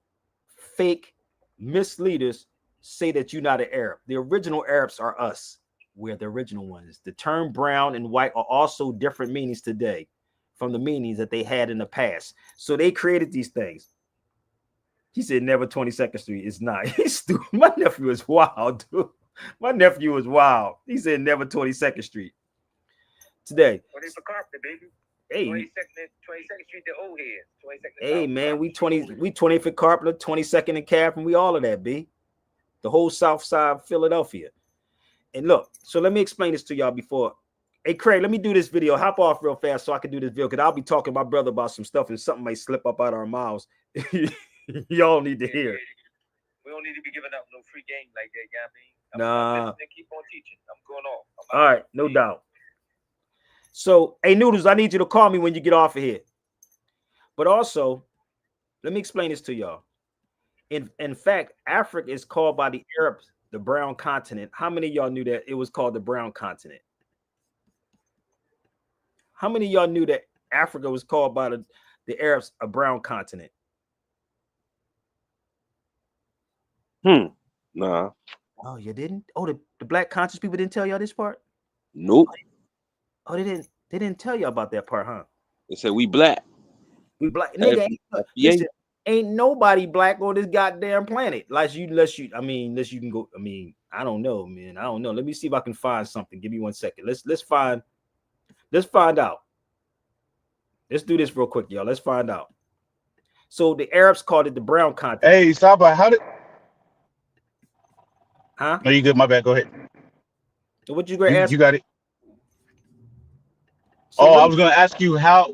fake misleaders say that you're not an Arab. The original Arabs are us. We're the original ones. The term brown and white are also different meanings today from the meanings that they had in the past. So they created these things. He said never 22nd Street. It's not. He's stupid. My nephew is wild, dude. My nephew is wild. He said never 22nd Street. Today. What is for Carpenter, baby? Hey. 22nd Street, the old heads. 22nd Hey, South, man, we Carpenter. 20th for Carpenter, 22nd and Catherine. We all of that, B. The whole South Side of Philadelphia. And look, so let me explain this to y'all before. Hey, Craig, let me do this video. Hop off real fast so I can do this video, because I'll be talking to my brother about some stuff and something might slip up out our mouths. Y'all need to hear. We don't need to be giving up no free game like that, you know what I mean? Nah. I'm listening, keep on teaching. I'm going off. All right, no doubt. So, hey, Noodles, I need you to call me when you get off of here. But also, let me explain this to y'all. In fact, Africa is called by the Arabs the brown continent. How many of y'all knew that it was called the brown continent? How many of y'all knew that Africa was called by the Arabs a brown continent? Nah. Oh, you didn't? Oh, the black conscious people didn't tell y'all this part? Nope. Oh, they didn't tell y'all about that part, huh? They said we black. We black. Nigga, Yeah. listen, ain't nobody black on this goddamn planet. Unless you can go. I mean, I don't know, man. I don't know. Let me see if I can find something. Give me 1 second. Let's find out. Let's do this real quick, y'all. Let's find out. So the Arabs called it the brown continent. Hey, stop by. How did? Huh? No, you good. My bad. Go ahead. So what you gonna ask? You got it. So I was gonna ask you how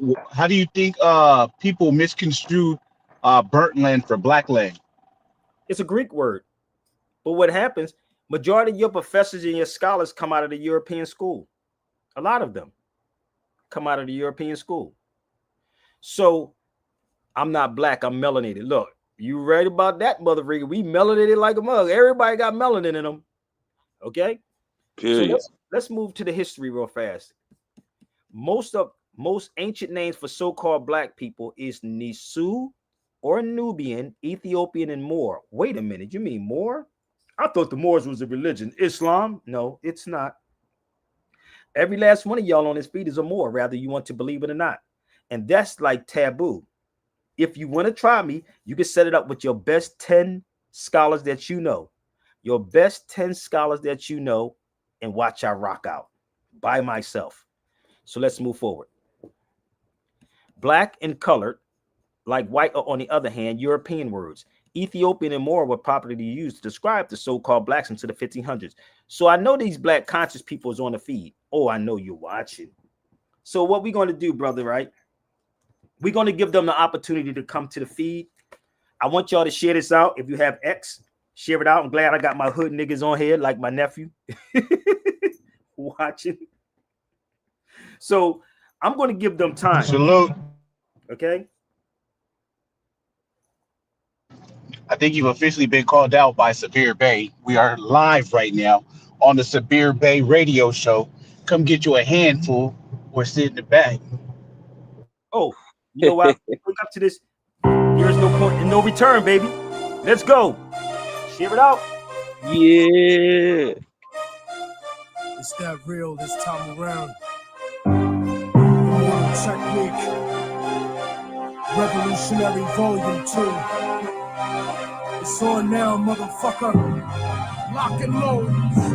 do you think people misconstrued burnt land for black land? It's a Greek word. But what happens, majority of your professors and your scholars come out of the European school. A lot of them come out of the European school. So I'm not black, I'm melanated. Look, you right about that, mother freaker. We melanated like a mug. Everybody got melanin in them. Okay? Period. So let's move to the history real fast. Most ancient names for so-called black people is Nisu or Nubian, Ethiopian, and Moor. Wait a minute, you mean Moor? I thought the Moors was a religion. Islam? No, it's not. Every last one of y'all on this feed is a Moor, whether you want to believe it or not. And that's like taboo. If you want to try me, you can set it up with your best 10 scholars that you know. Your best 10 scholars that you know, and watch I rock out by myself. So let's move forward. Black and colored, like white, are on the other hand, European words. Ethiopian and Moor were popularly used to describe the so-called blacks into the 1500s. So I know these black conscious people is on the feed. Oh, I know you're watching. So what we're going to do, brother, right? We're going to give them the opportunity to come to the feed. I want y'all to share this out. If you have X, share it out. I'm glad I got my hood niggas on here, like my nephew watching. So I'm going to give them time. Salute. Okay. I think you've officially been called out by Sabir Bay. We are live right now on the Sabir Bay radio show. Come get you a handful or sit in the back. Oh, you know what? Look up to this. There's no point and no return, baby. Let's go. Share it out. Yeah. It's that real this time around. Immortal Technique. Revolutionary Volume 2. It's on now, motherfucker. Lock and load.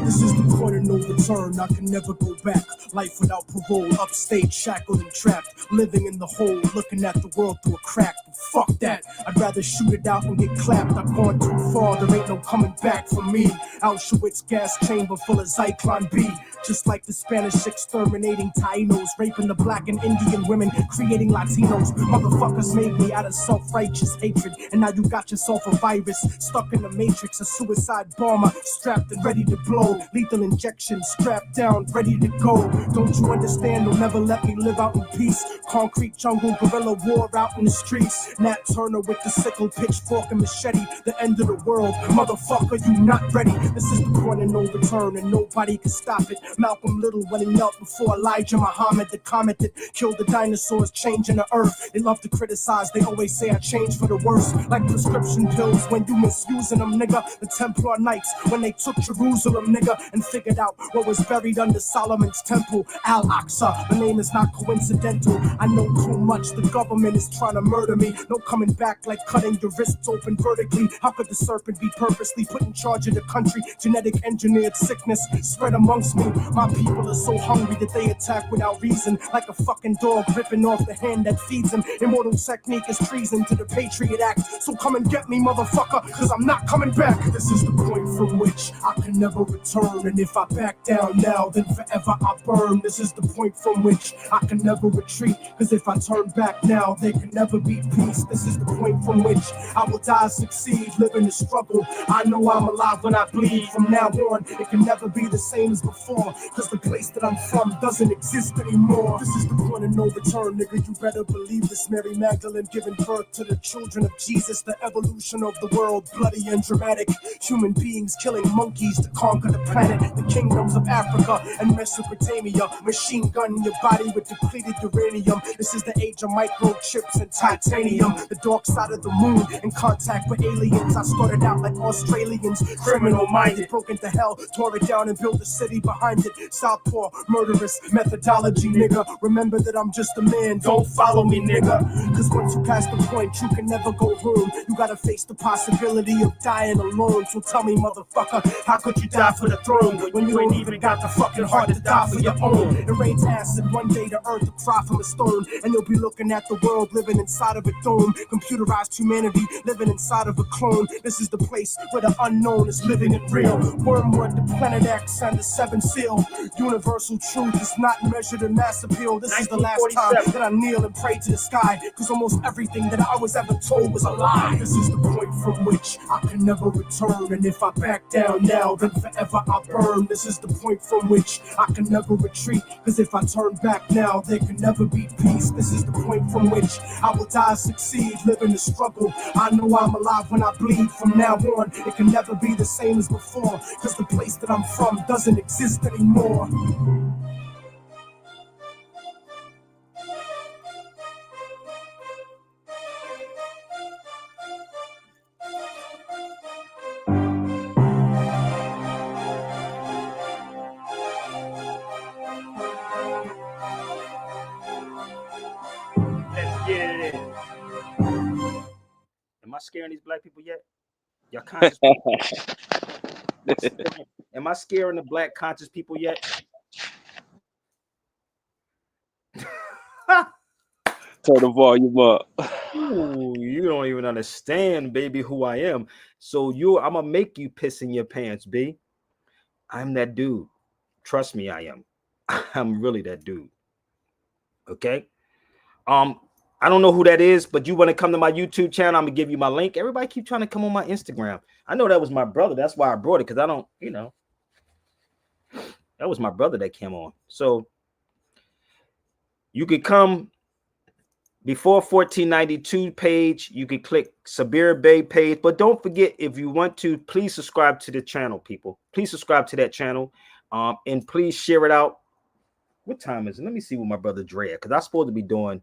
This is the point of no return. I can never go back. Life without parole. Upstate, shackled and trapped. Living in the hole. Looking at the world through a crack. But fuck that. I'd rather shoot it out and get clapped. I've gone too far. There ain't no coming back for me. Auschwitz gas chamber full of Zyklon B. Just like the Spanish exterminating Tainos, raping the black and Indian women, creating Latinos. Motherfuckers made me out of self-righteous hatred, and now you got yourself a virus stuck in the matrix, a suicide bomber strapped and ready to blow, lethal injection strapped down, ready to go. Don't you understand? They'll never let me live out in peace. Concrete jungle, guerrilla war out in the streets. Nat Turner with the sickle, pitchfork and machete, the end of the world. Motherfucker, you not ready. This is the point of no return, and nobody can stop it. Malcolm Little when he knelt before Elijah Muhammad, the comet that killed the dinosaurs, changing the earth. They love to criticize, they always say I changed for the worse. Like prescription pills when you misusing them, nigga. The Templar Knights when they took Jerusalem, nigga, and figured out what was buried under Solomon's temple, Al-Aqsa. The name is not coincidental. I know too much, the government is trying to murder me. No coming back like cutting your wrists open vertically. How could the serpent be purposely put in charge of the country? Genetic engineered sickness spread amongst me. My people are so hungry that they attack without reason, like a fucking dog ripping off the hand that feeds him. Immortal Technique is treason to the Patriot Act. So come and get me, motherfucker, cause I'm not coming back. This is the point from which I can never return. And if I back down now, then forever I burn. This is the point from which I can never retreat. Cause if I turn back now, there can never be peace. This is the point from which I will die, succeed, live in the struggle. I know I'm alive when I bleed. From now on, it can never be the same as before. Cause the place that I'm from doesn't exist anymore. This is the point of no return, nigga. You better believe this. Mary Magdalene giving birth to the children of Jesus. The evolution of the world, bloody and dramatic. Human beings killing monkeys to conquer the planet. The kingdoms of Africa and Mesopotamia. Machine gun in your body with depleted uranium. This is the age of microchips and titanium. The dark side of the moon in contact with aliens. I started out like Australians, criminal minded, broke into hell, tore it down and built a city behind it. Southpaw, murderous methodology, nigga. Remember that I'm just a man, don't follow me, nigga. Cause once you pass the point, you can never go home. You gotta face the possibility of dying alone. So tell me, motherfucker, how could you die for the throne when you ain't even got the fucking heart to die for your own? It rains acid, one day the earth will cry from a stone, and you'll be looking at the world living inside of a dome. Computerized humanity living inside of a clone. This is the place where the unknown is living in real. Wormwood, the planet X, and the seventh seal. Universal truth is not measured in mass appeal. This is the last time that I kneel and pray to the sky, cause almost everything that I was ever told was a lie. This is the point from which I can never return, and if I back down now, then forever I burn. This is the point from which I can never retreat, cause if I turn back now, there can never be peace. This is the point from which I will die, succeed, live in the struggle. I know I'm alive when I bleed. From now on, it can never be the same as before, cause the place that I'm from doesn't exist anymore. Let's get it. Am I scaring these black people yet? Y'all conscious people? Am I scaring the black conscious people yet? Turn the volume up. Ooh, you don't even understand, baby, who I am. So I'm gonna make you piss in your pants, B. I'm that dude. Trust me, I am. I'm really that dude. Okay. I don't know who that is, but you want to come to my YouTube channel, I'm gonna give you my link. Everybody keep trying to come on my Instagram. I know that was my brother. That's why I brought it, because I don't, that was my brother that came on. So You could come before 1492 page. You can click Sabir Bey page, but don't forget, if you want to, please subscribe to the channel, people. Please subscribe to that channel, and please share it out. What time is it? Let me see what my brother Dre at, because I'm supposed to be doing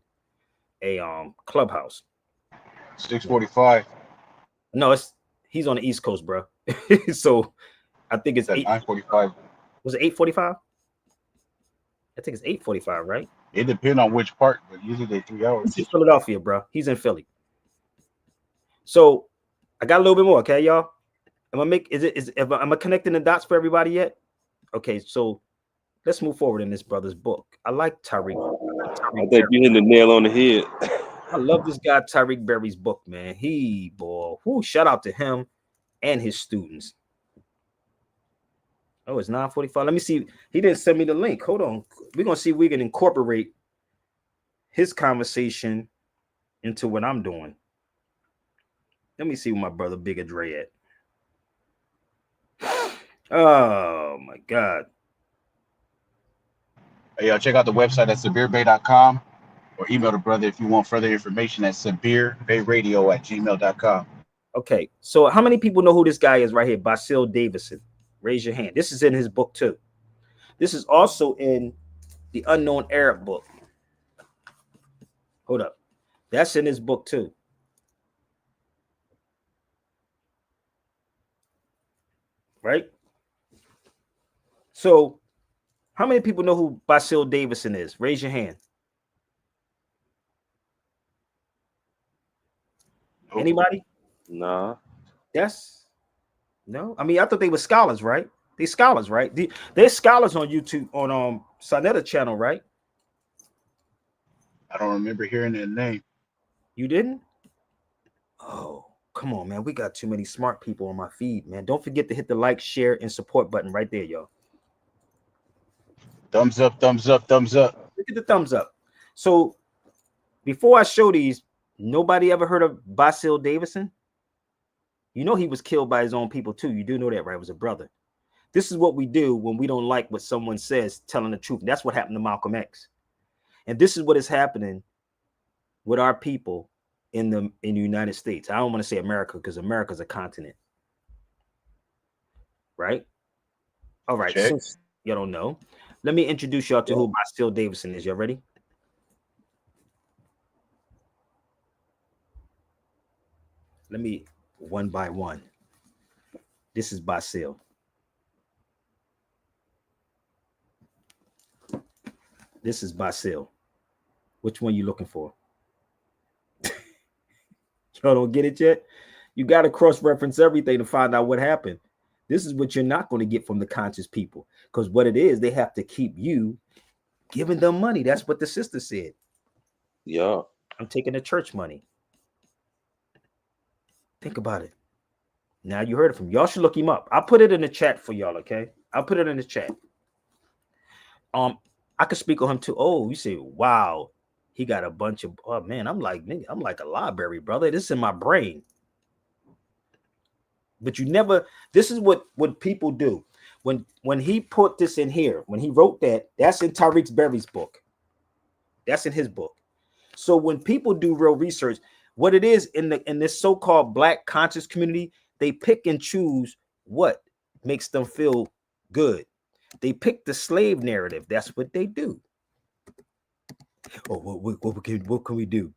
a clubhouse. 6:45. No, he's on the East Coast, bro. So I think it's 9:45. Was it 8:45? I think it's 8:45, right? It depends on which part, but usually they're 3 hours. He's in Philadelphia, bro. He's in Philly. So I got a little bit more, okay, y'all. Am I connecting the dots for everybody yet? Okay, so let's move forward in this brother's book. I like Tariq. I think you hit the nail on the head. I love this guy, Tariq Berry's book, man. Shout out to him and his students. Oh, it's 9:45. Let me see. He didn't send me the link. Hold on. We're going to see if we can incorporate his conversation into what I'm doing. Let me see what my brother Bigger Dre at. Oh, my God. Hey, y'all, check out the website at sabirbay.com or email the brother if you want further information at sabirbayradio@gmail.com. Okay, so how many people know who this guy is right here? Basil Davison. Raise your hand. This is in his book too. This is also in the Unknown Arab book. Hold up. That's in his book too. Right? So, how many people know who Basil Davison is? Raise your hand. Anybody? Nah. No. I mean, I thought they were scholars, right? They scholars, right? They're scholars on YouTube on Sonetta channel, right? I don't remember hearing that name. You didn't? Oh, come on, man. We got too many smart people on my feed, man. Don't forget to hit the like, share, and support button right there, y'all. Thumbs up, thumbs up, thumbs up. Look at the thumbs up. So before I show these, nobody ever heard of Basil Davison? You know he was killed by his own people too. You do know that, right? It was a brother. This is what we do when we don't like what someone says, telling the truth. That's what happened to Malcolm X. And this is what is happening with our people in the United States. I don't want to say America because America is a continent. Right? All right. Check. Since you don't know, let me introduce y'all to who Basil Davison is. Y'all ready? Let me one by one. This is Basil. This is Basil. Which one you looking for? Y'all don't get it yet? You got to cross-reference everything to find out what happened. This is what you're not going to get from the conscious people. Because what it is, they have to keep you giving them money. That's what the sister said. Yeah. I'm taking the church money. Think about it. Now you heard it from y'all. Should look him up. I'll put it in the chat for y'all, okay? I'll put it in the chat. I could speak on him too. Oh, you say, wow, he got a bunch of, oh man, I'm like a library, brother. This is in my brain. But you never, this is what people do. When he put this in here, when he wrote that, that's in Tariq Berry's book. That's in his book. So when people do real research, what it is in this so-called Black conscious community, they pick and choose what makes them feel good. They pick the slave narrative. That's what they do. Oh, what can we do?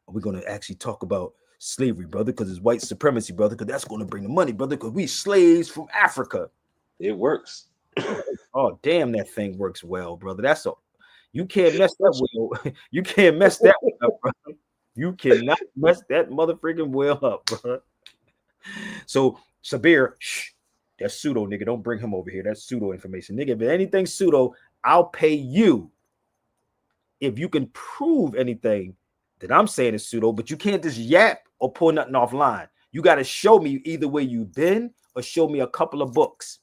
We're going to actually talk about slavery, brother, because it's white supremacy, brother, because that's going to bring the money, brother, because we slaves from Africa. It works. Oh, damn, that thing works well, brother. That's all. You can't mess that well. You can't mess that up, brother. You cannot mess that motherfucking well up, bro. So, Sabir, shh, that's pseudo, nigga. Don't bring him over here. That's pseudo information. Nigga, if anything pseudo, I'll pay you if you can prove anything that I'm saying is pseudo, but you can't just yap or pull nothing offline. You got to show me either where you've been or show me a couple of books.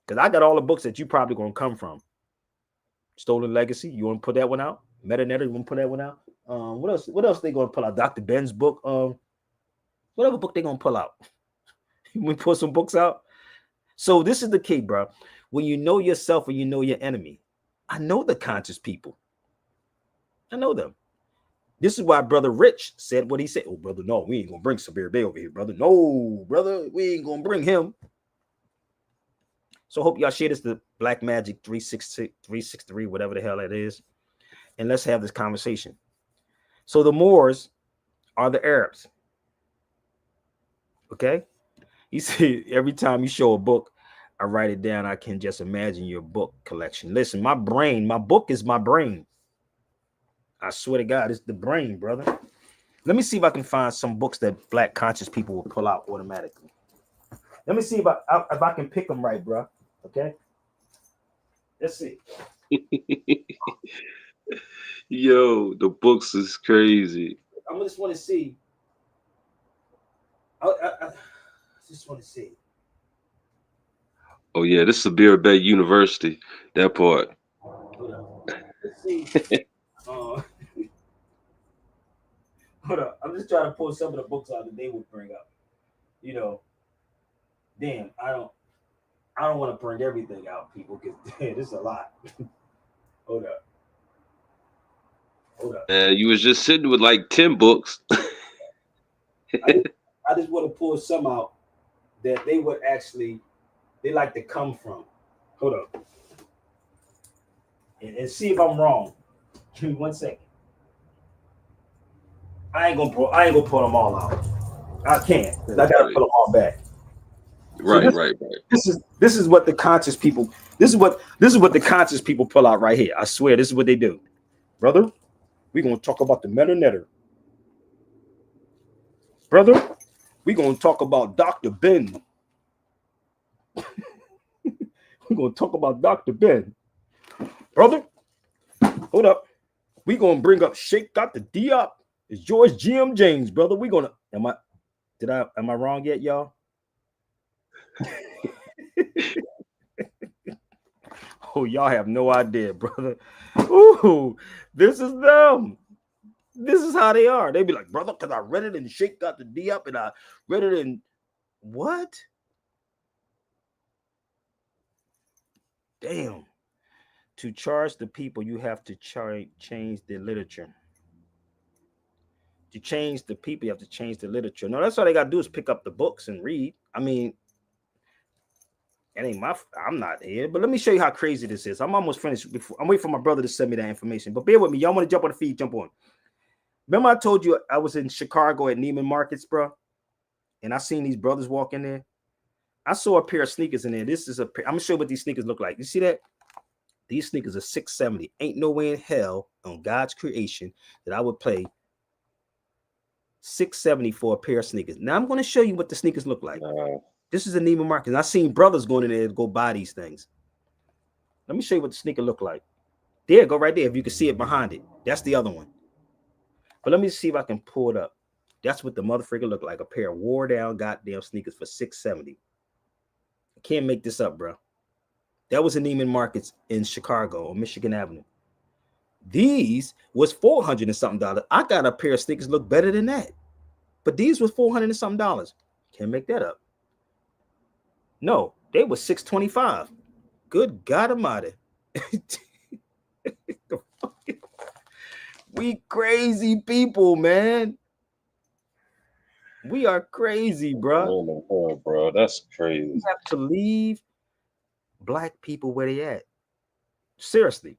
Because I got all the books that you probably going to come from. Stolen Legacy, you want to put that one out? Metanetta, you want to put that one out? What else? What else they going to pull out? Dr. Ben's book. Whatever book they going to pull out. We put some books out. So this is the key, bro. When you know yourself and you know your enemy. I know the conscious people. I know them. This is why Brother Rich said what he said. Oh, brother, no, we ain't gonna bring Sabir Bey over here, brother. No, brother, we ain't gonna bring him. So hope y'all share this to Black Magic 363, whatever the hell that is. And let's have this conversation. So the Moors are the Arabs. Okay? You see, every time you show a book, I write it down. I can just imagine your book collection. Listen, my book is my brain. I swear to God, it's the brain, brother. Let me see if I can find some books that Black conscious people will pull out automatically. Let me see if I can pick them right, bro. Okay? Let's see. Yo, the books is crazy. I just want to see. I just want to see. Oh yeah, this is Sabir Bey University. That part. Hold on. Let's see. Hold up. I'm just trying to pull some of the books out that they would bring up. You know, damn, I don't want to bring everything out, people, because this is a lot. Hold up. You was just sitting with like 10 books. I just want to pull some out that they would actually, they like to come from. Hold up. And see if I'm wrong. Give me 1 second. I ain't gonna pull them all out. I can't, because I gotta pull them all back. Right. This is what the conscious people. This is what the conscious people pull out right here. I swear, this is what they do, brother. We're gonna talk about the Meta Netter, brother. We're gonna talk about Dr. Ben. We're gonna talk about Dr. Ben, brother. Hold up. We're gonna bring up Sheikh Dr. Diop. It's George G.M. James, brother. We're gonna. Am I wrong yet, y'all? Oh, y'all have no idea, brother. Ooh, this is them. This is how they are. They be like, brother, because I read it in Sheikh Dr. Diop, and I read it in what? Damn. To charge the people, you have to change the literature. To change the people, you have to change the literature. No, that's all they got to do is pick up the books and read. I mean, it ain't I'm not here, but let me show you how crazy this is. I'm almost finished. I'm waiting for my brother to send me that information, but bear with me. Y'all want to jump on the feed, jump on. Remember I told you I was in Chicago at Neiman Marcus, bro, and I seen these brothers walk in there. I saw a pair of sneakers in there. This is a pair. I'm gonna show you what these sneakers look like. You see that? These sneakers are $670. Ain't no way in hell on God's creation that I would pay $670 for a pair of sneakers. Now I'm going to show you what the sneakers look like. This is a Neiman Marcus. I seen brothers going in there to go buy these things. Let me show you what the sneaker look like. There, go right there. If you can see it behind it, that's the other one. But let me see if I can pull it up. That's what the motherfucker look like. A pair of wore down goddamn sneakers for $670. I can't make this up, bro. That was a Neiman Marcus in Chicago on Michigan Avenue. These was $400 and something. I got a pair of sneakers look better than that, but these was $400 and something. Can't make that up. No, they were $625. Good God Almighty. We crazy people, man. We are crazy, bro. Oh, bro, that's crazy. We have to leave Black people where they at. Seriously.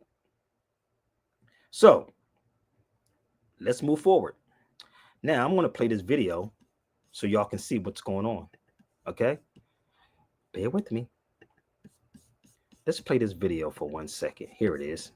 So let's move forward. Now I'm going to play this video so y'all can see what's going on. Okay? Bear with me. Let's play this video for 1 second. Here it is.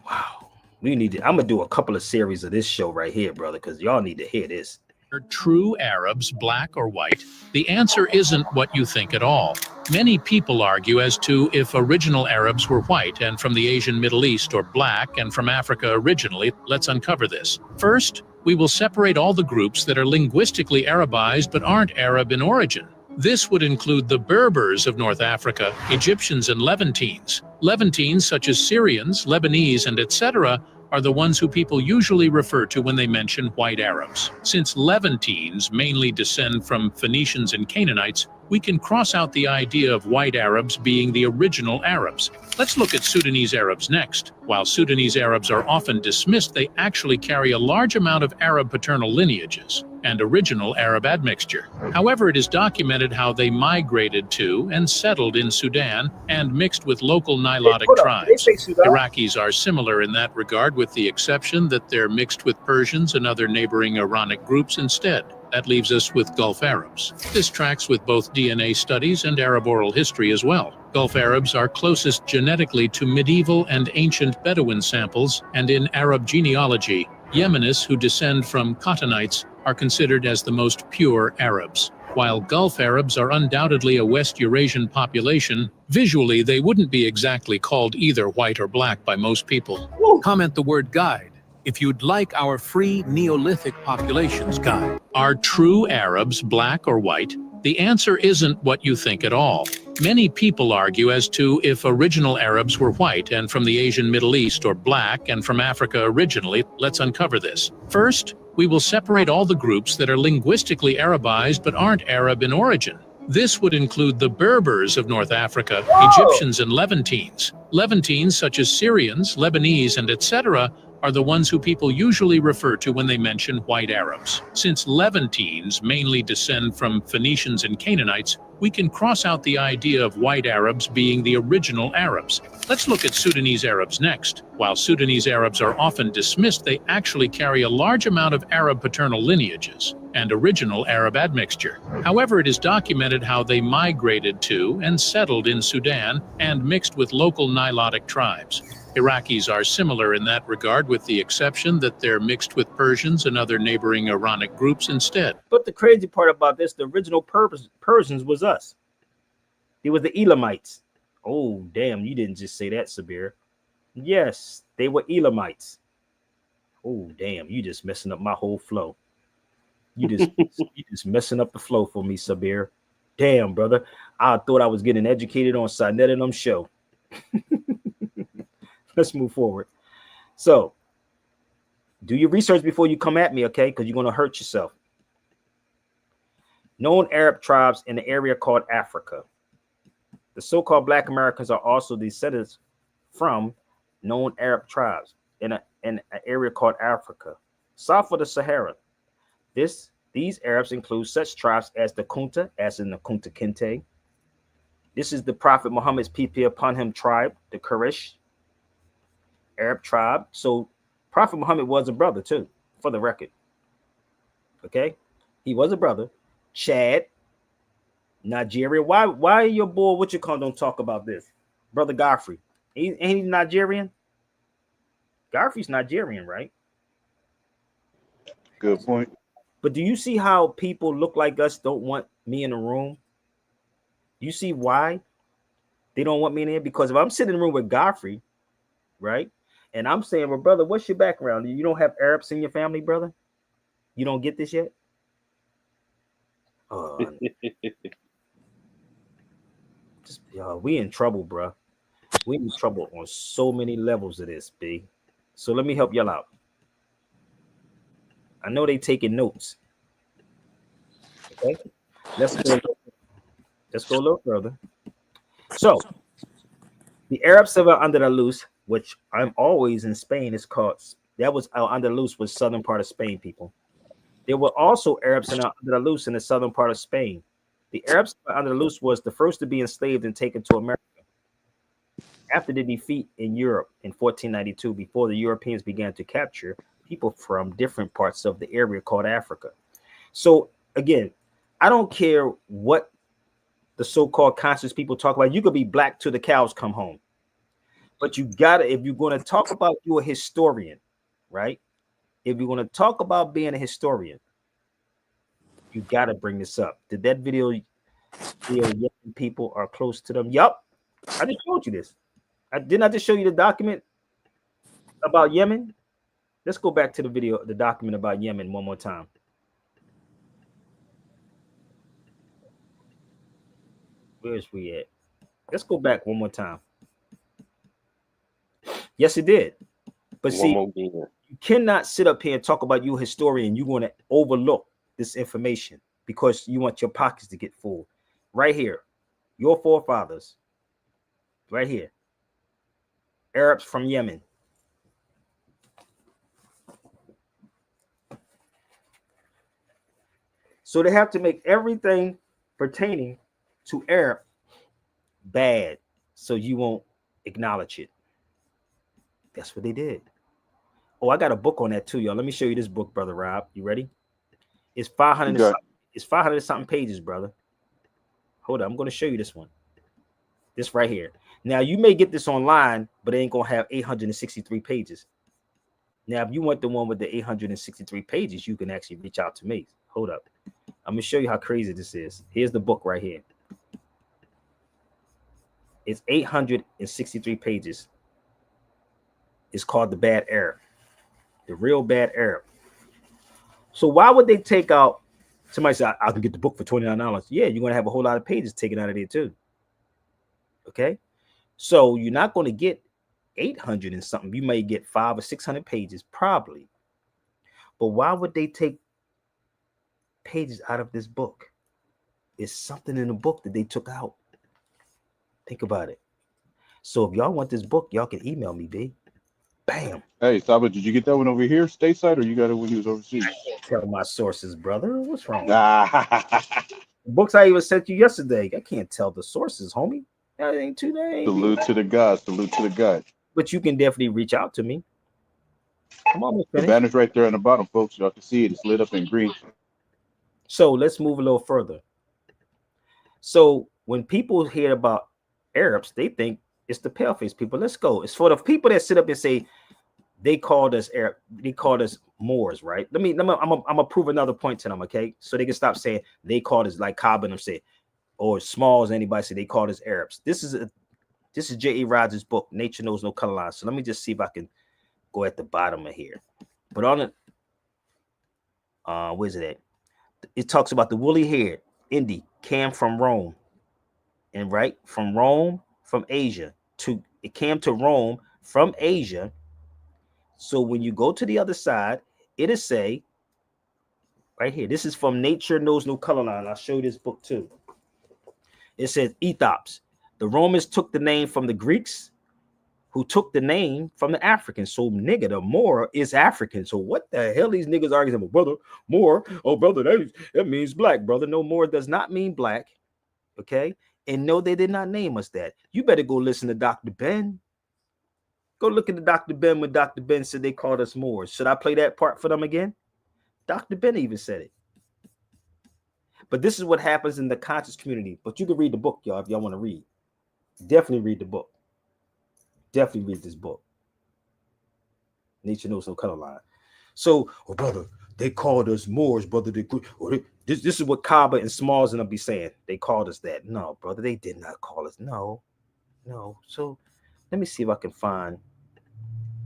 Wow. I'm going to do a couple of series of this show right here, brother, because y'all need to hear this. Are true Arabs black or white? The answer isn't what you think at all. Many people argue as to if original Arabs were white and from the Asian Middle East, or black and from Africa originally. Let's uncover this. First, we will separate all the groups that are linguistically Arabized but aren't Arab in origin. This would include the Berbers of North Africa, Egyptians and Levantines. Levantines such as Syrians, Lebanese, and etc. are the ones who people usually refer to when they mention white Arabs. Since Levantines mainly descend from Phoenicians and Canaanites, we can cross out the idea of white Arabs being the original Arabs. Let's look at Sudanese Arabs next. While Sudanese Arabs are often dismissed, they actually carry a large amount of Arab paternal lineages and original Arab admixture. However, it is documented how they migrated to and settled in Sudan and mixed with local Nilotic tribes. Iraqis are similar in that regard, with the exception that they're mixed with Persians and other neighboring Iranic groups instead. That leaves us with Gulf Arabs. This tracks with both DNA studies and Arab oral history as well. Gulf Arabs are closest genetically to medieval and ancient Bedouin samples, and in Arab genealogy, Yemenis who descend from Cottonites are considered as the most pure Arabs. While Gulf Arabs are undoubtedly a West Eurasian population, visually they wouldn't be exactly called either white or black by most people. Comment the word guide if you'd like our free Neolithic populations guide. Are true Arabs black or white? The answer isn't what you think at all. Many people argue as to if original Arabs were white and from the Asian Middle East, or black and from Africa originally. Let's uncover this. First, we will separate all the groups that are linguistically Arabized but aren't Arab in origin. This would include the Berbers of North Africa, Egyptians and Levantines. Levantines such as Syrians, Lebanese, and etc. are the ones who people usually refer to when they mention white Arabs. Since Levantines mainly descend from Phoenicians and Canaanites, we can cross out the idea of white Arabs being the original Arabs. Let's look at Sudanese Arabs next. While Sudanese Arabs are often dismissed, they actually carry a large amount of Arab paternal lineages and original Arab admixture. However, it is documented how they migrated to and settled in Sudan and mixed with local Nilotic tribes. Iraqis are similar in that regard, with the exception that they're mixed with Persians and other neighboring Iranic groups instead. But the crazy part about this, the original Persians was us. It was the Elamites. Oh, damn, you didn't just say that, Sabir. Yes, they were Elamites. Oh, damn, you just messing up my whole flow. You just messing up the flow for me, Sabir. Damn, brother. I thought I was getting educated on Sinet and them show. Let's move forward. So, do your research before you come at me, okay? Because you're going to hurt yourself. Known Arab tribes in the area called Africa. The so-called Black Americans are also descendants from known Arab tribes in an area called Africa, south of the Sahara. These Arabs include such tribes as the Kunta, as in the Kunta Kinte. This is the Prophet Muhammad's peace be upon him tribe, the Quraysh Arab tribe. So Prophet Muhammad was a brother too, for the record. Okay, he was a brother. Chad, Nigeria. Why your boy what you call don't talk about this, brother Godfrey? Ain't he Nigerian? Godfrey's Nigerian, right? Good point. But do you see how people look like us don't want me in the room? You see why they don't want me in here? Because if I'm sitting in the room with Godfrey, right? And I'm saying, well, brother, what's your background? You don't have Arabs in your family, brother? You don't get this yet? We in trouble, bro. We in trouble on so many levels of this, B. So let me help y'all out. I know they taking notes. Okay, let's go a little further. So the Arabs of Al-Andalus, which I'm always in Spain, is called, that was Al-Andalus, was southern part of Spain, people. There were also Arabs in Al-Andalus in the southern part of Spain. The Arabs of Al-Andalus was the first to be enslaved and taken to America after the defeat in Europe in 1492, before the Europeans began to capture people from different parts of the area called Africa. So again, I don't care what the so-called conscious people talk about. You could be black till the cows come home. But you gotta, if you're going to talk about you're a historian, right? If you're going to talk about being a historian, you gotta bring this up. Did that video people are close to them? Yup. I just showed you this. Didn't I just show you the document about Yemen? Let's go back to the video, the document about Yemen one more time. Where's we at? Let's go back one more time. Yes, it did. But One see, more game. you cannot sit up here and talk about you a historian. You're going to overlook this information because you want your pockets to get full. Right here, your forefathers, right here, Arabs from Yemen. So they have to make everything pertaining to Arab bad so you won't acknowledge it. That's what they did. Oh, I got a book on that too, y'all. Let me show you this book, brother Rob. You ready? It's 500 it's 500 something pages, brother. Hold on, I'm going to show you this one. This right here. Now you may get this online, but it ain't going to have 863 pages. Now, if you want the one with the 863 pages, you can actually reach out to me. Hold up. I'm going to show you how crazy this is. Here's the book right here. It's 863 pages. It's called The Bad Arab. The Real Bad Arab. So why would they take out, somebody said, I can get the book for $29. Yeah, you're going to have a whole lot of pages taken out of there too. Okay. So you're not going to get 800 and something. You may get 500 or 600 pages, probably. But why would they take pages out of this book? It's something in the book that they took out. Think about it. So if y'all want this book, y'all can email me, B. Bam. Hey, Saba, did you get that one over here stateside or you got it when you was overseas? I can't tell my sources, brother. What's wrong? The books I even sent you yesterday. I can't tell the sources, homie. That ain't too late. Salute to the gods. Salute to the gods. But you can definitely reach out to me. Come on, the banner's right there on the bottom, folks. Y'all can see it. It's lit up in green. So let's move a little further. So when people hear about Arabs, they think it's the pale-faced people. Let's go. It's for the people that sit up and say they called us Arab, they called us Moors, right? I'm gonna prove another point to them, okay? So they can stop saying they called us, like Cobb and them said, or Smalls, anybody say they called us Arabs. This is J.E. Rogers' book, Nature Knows No Color Lines. So let me just see if I can go at the bottom of here. But on it, where's it at? It talks about the woolly-haired Indy came from Rome, and right from Rome, from Asia to it came to Rome from Asia. So when you go to the other side, it'll say right here. This is from Nature Knows No Color Line. I'll show you this book too. It says Ethiops. The Romans took the name from the Greeks, who took the name from the Africans. So nigga, the Moor is African. So what the hell these niggas arguing about, brother? Moor, oh brother, that means black, brother. No, Moor does not mean black. Okay. And no, they did not name us that. You better go listen to Dr. Ben. Go look at the Dr. Ben when Dr. Ben said they called us Moors. Should I play that part for them again? Dr. Ben even said it. But this is what happens in the conscious community. But you can read the book, y'all, if y'all want to read. Definitely read the book. Definitely read this book. Nature Knows No Color Line. So, oh brother, they called us Moors, brother. This is what Kaba and Smalls and them be saying. They called us that. No, brother, they did not call us. No. So let me see if I can find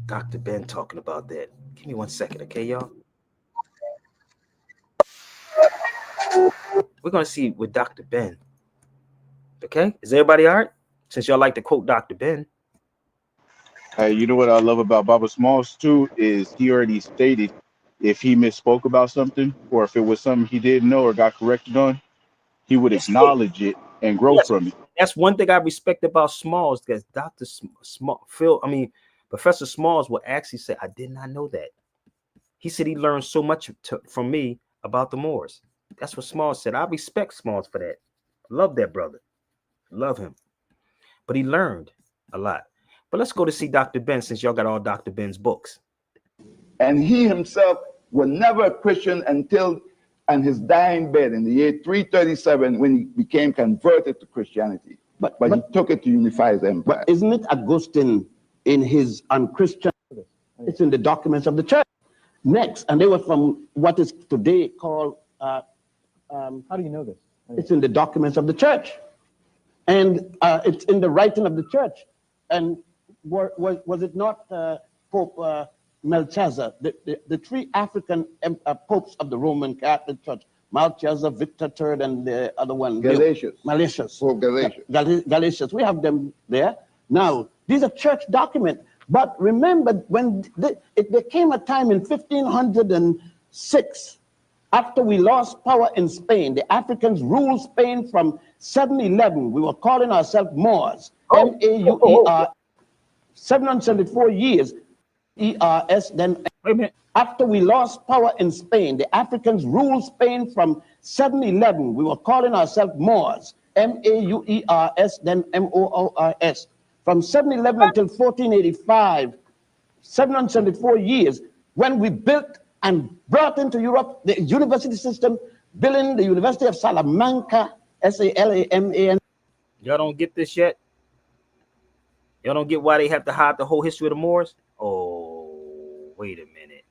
Dr. Ben talking about that. Give me 1 second, okay, y'all? We're going to see with Dr. Ben. Okay? Is everybody all right? Since y'all like to quote Dr. Ben. Hey, you know what I love about Baba Smalls too is he already stated if he misspoke about something or if it was something he didn't know or got corrected on, he would acknowledge it and grow from it. That's one thing I respect about Smalls, because Professor Smalls will actually say, I did not know that. He said he learned so much from me about the Moors. That's what Smalls said. I respect Smalls for that. Love that brother. Love him. But he learned a lot. But let's go to see Dr. Ben, since y'all got all Dr. Ben's books. And he himself was never a Christian until on his dying bed in the year 337 when he became converted to Christianity. But he took it to unify his empire. But isn't it Augustine in his unchristian? It's in the documents of the church. Next, and they were from what is today called, how do you know this? It's in the documents of the church. And it's in the writing of the church. And was it not Pope Melchizedek, the three African popes of the Roman Catholic Church, Melchizedek, Victor III, and the other one, Gelasius. Pope Gelasius. Gelasius. We have them there. Now, these are church documents. But remember, when there came a time in 1506, after we lost power in Spain, the Africans ruled Spain from 711. We were calling ourselves Moors, M-A-U-E-R, 774 years, E-R-S, then after we lost power in Spain, the Africans ruled Spain from 711. We were calling ourselves Moors, M-A-U-E-R-S, then M-O-O-R-S. From 711 until 1485, 774 years, when we built and brought into Europe the university system, building the University of Salamanca, S-A-L-A-M-A-N. Y'all don't get this yet? Y'all don't get why they have to hide the whole history of the Moors? Oh, wait a minute.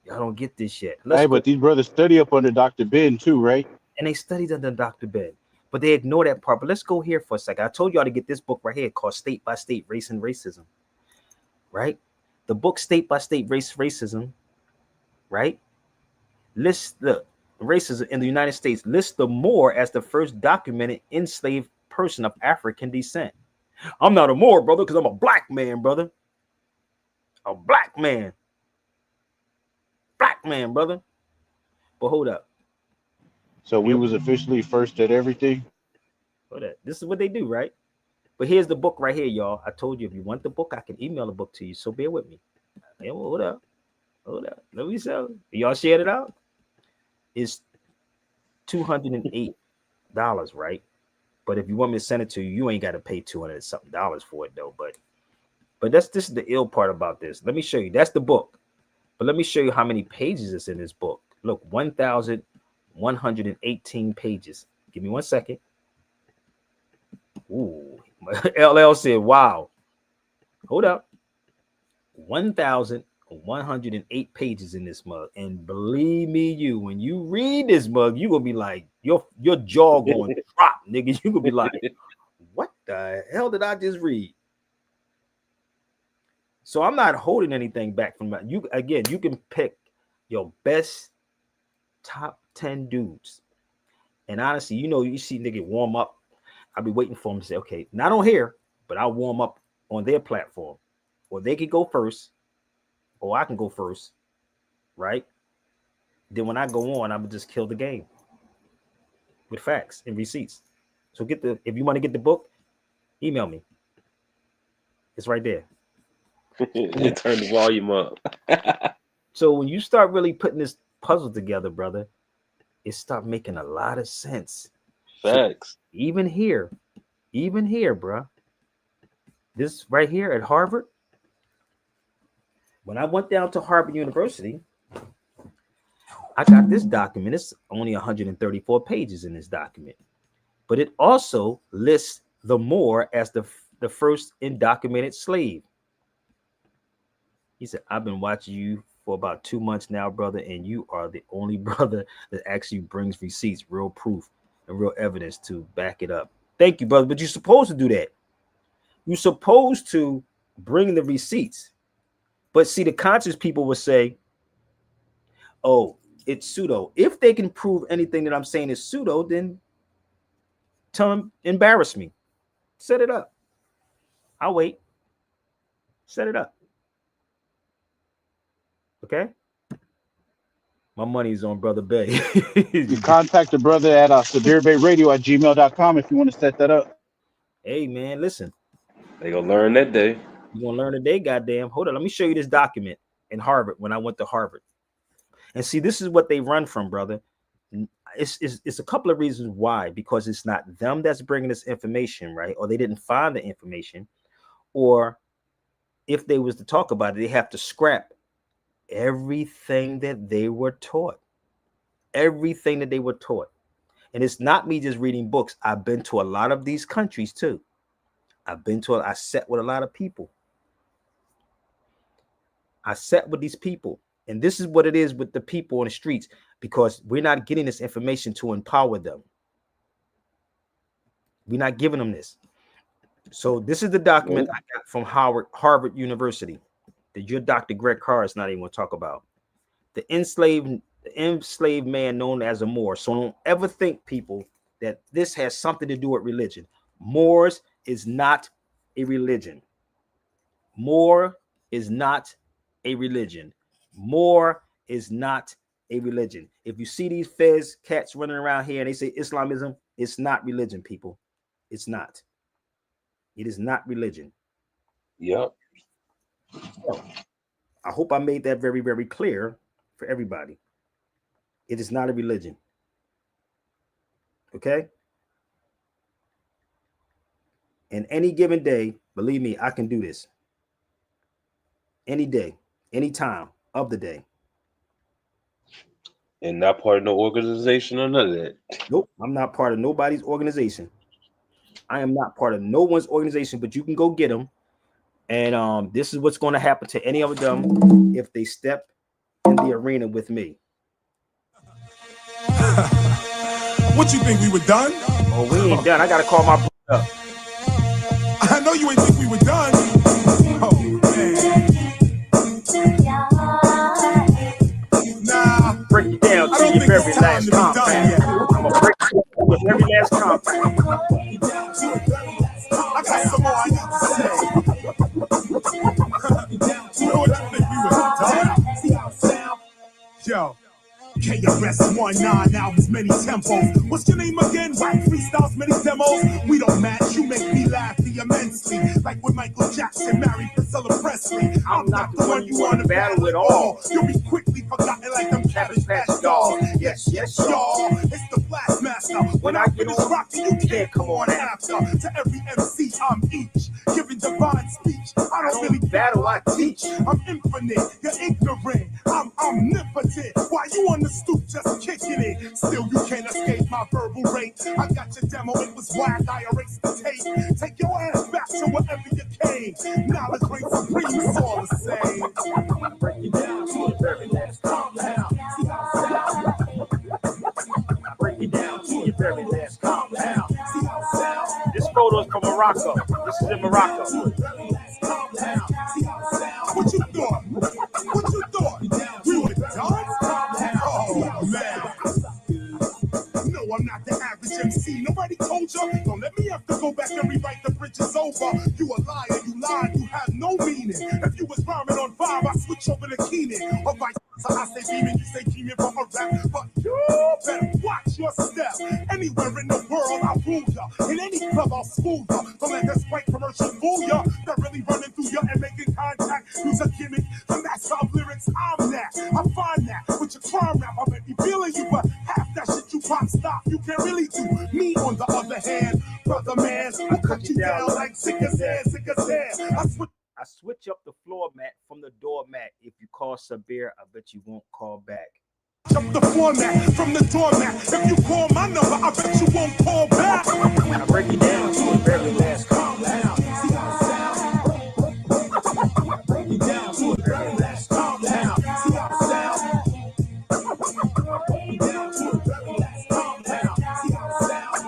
Y'all don't get this yet. Hey, but these brothers study up under Dr. Ben too, right? And they studied under Dr. Ben. But they ignore that part. But let's go here for a second. I told y'all to get this book right here called State by State, Race and Racism. Right? The book State by State, Racism, right? Lists the racism in the United States, lists the Moor as the first documented enslaved person of African descent. I'm not a Moor, brother, because I'm a black man, brother. A black man. Black man, brother. But hold up. So we was officially first at everything. Hold up. This is what they do, right? But here's the book right here, y'all. I told you if you want the book, I can email the book to you. So bear with me. Hey, hold up. Hold up. Let me sell it. Y'all shared it out. It's $208, right? But if you want me to send it to you, you ain't got to pay $200-something for it though. But this is the ill part about this. Let me show you. That's the book. But let me show you how many pages is in this book. Look, 1,118 pages. Give me 1 second. Ooh, LL said, wow. Hold up. 1,108 pages in this mug. And believe me, you, when you read this mug, you're gonna be like, your jaw going to drop, nigga. You're gonna be like, what the hell did I just read? So I'm not holding anything back from that. You again, you can pick your best top 10 dudes. And honestly, you know, you see nigga warm up. I'll be waiting for them to say, okay, not on here, but I'll warm up on their platform. Or they can go first, or I can go first, right? Then when I go on, I would just kill the game with facts and receipts. So if you want to get the book, email me. It's right there. You turn the volume up. So when you start really putting this puzzle together, brother, it start making a lot of sense. Facts. So even here, bro, this right here at Harvard, when I went down to Harvard University, I got this document. It's only 134 pages in this document, but it also lists the Moor as the first undocumented slave. He said, I've been watching you for about 2 months now, brother, and you are the only brother that actually brings receipts, real proof, and real evidence to back it up. Thank you, brother. But you're supposed to do that. You're supposed to bring the receipts. But see, the conscious people will say, oh, it's pseudo. If they can prove anything that I'm saying is pseudo, then tell them, embarrass me. Set it up. I'll wait. Set it up. Okay? My money's on Brother Bay. You contact the brother at SevilleBayRadio@gmail.com if you want to set that up. Hey, man, listen. They gonna learn that day. You're gonna learn today, goddamn. Hold on, let me show you this document in Harvard when I went to Harvard. And see, this is what they run from, brother. It's a couple of reasons why, because it's not them that's bringing this information, right? Or they didn't find the information, or if they was to talk about it, they have to scrap everything that they were taught. Everything that they were taught. And it's not me just reading books. I've been to a lot of these countries too. I sat with a lot of people. I sat with these people. And this is what it is with the people on the streets, because we're not getting this information to empower them. We're not giving them this. So this is the document I got from Harvard University that your Dr. Greg Carr is not even going to talk about. The enslaved man known as a Moor. So don't ever think, people, that this has something to do with religion. Moors is not a religion. More is not a religion. More is not a religion. If you see these feds cats running around here and they say Islamism, it's not religion, people. It's not. It is not religion. Yep. So, I hope I made that very, very clear for everybody. It is not a religion. Okay? And any given day, believe me, I can do this. Any day, any time of the day. And not part of no organization or none of that. Nope, I'm not part of nobody's organization. I am not part of no one's organization, but you can go get them. And this is what's going to happen to any of them if they step in the arena with me. What you think we were done? Oh, we ain't done. I got to call my up. I know you ain't think we were done. Oh, man. Nah. Break it down to your very last compound. I'm going to break it down to your very last compound. I got some more I need to say. You know what you think we were done? Yo. KRS-One albums, many tempos. What's your name again? Rap freestyles, many demos. We don't match, you make me laugh immensely. Like when Michael Jackson married Priscilla Presley. I'm not the one you want to battle at all. You'll be quickly forgotten like them Cabbage Patch dolls. Yes, yes, y'all. It's the Blast Master. When I get on rockin', you can't come on after. To every MC, I'm each. Giving divine speech. I don't really battle, I teach. I'm infinite, you're ignorant. I'm omnipotent. Why you on the stoop just kicking it? Still you can't escape my verbal rate. I got your demo, it was whack, I erased the tape. Take your ass back to wherever you came. Knowledge reigns supreme, it's all the same. Break it down to your very last compound. Break it down to your very last compound. This photo is from Morocco. This is in Morocco. What you thought? What you thought? We were done? Oh, man. No, I'm not the average MC. Nobody told you. Don't let me have to go back and rewrite the bridges over. You a liar, you lied, you have no meaning. If you was rhyming on 5, I switch over to Keenan. Or vice versa, I say Beeman, you say Keenan for a rap. But you better watch your step. Anywhere in the world, I'll rule ya. In any club, I'll school ya. Don't let that Sprite commercial fool ya. They're really running through ya and making contact. Use a gimmick, the master of lyrics, I'm that. I find that with your crime rap, I may be feeling you, but half that shit you pop stop, you can't really do. Me, on the other hand, brother man, I cut you down like sick as hair, sick as hair. I switch up the floor mat from the doormat. If you call Sabir, I bet you won't call back. Up the format from the doormat. If you call my number, I bet you won't call back. I break it down to the very last compound. Break it down to the very last compound. See how it sounds? Break it down to the very last compound. See how it sounds?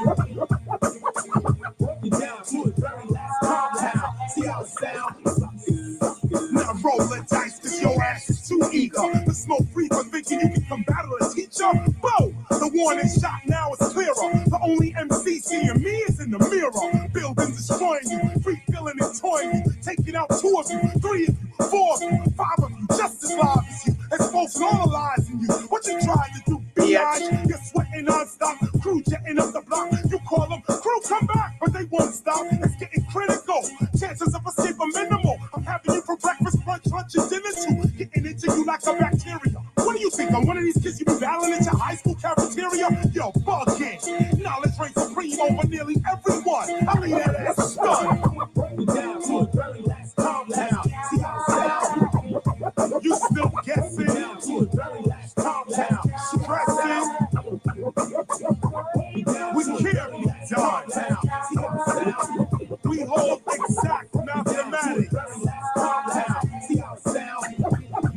Break it down to the very last compound. See how it sounds? Now roll the dice, cause your ass is too eager. The smoke free for thinking you can come battle a teacher. Bo, the warning shot now is clearer. The only MC seeing me is in the mirror. Building, destroying you, free feeling and toying you. Taking out 2 of you, 3 of you, 4 of you, 5 of you, just as live as you. Exposing all the lies in you. What you trying to do, bitch? You're sweating non-stop, crew jetting up the block. You call them, crew come back, but they won't stop. It's getting critical. Chances of escape are minimal. I'm having you for breakfast, brunch, lunch, and dinner too. Getting into you like a bacteria. What do you think? I'm one of these kids you be battling at your high school cafeteria? Yo, bugging. Knowledge reigns supreme over nearly everyone. I leave that ass stunned. Break it down to the very last compound. See how it sounds? You still guessing? Down to the very last compound. Stressing. We can't be done. See how it sounds? We hold exact mathematics. See how it sounds?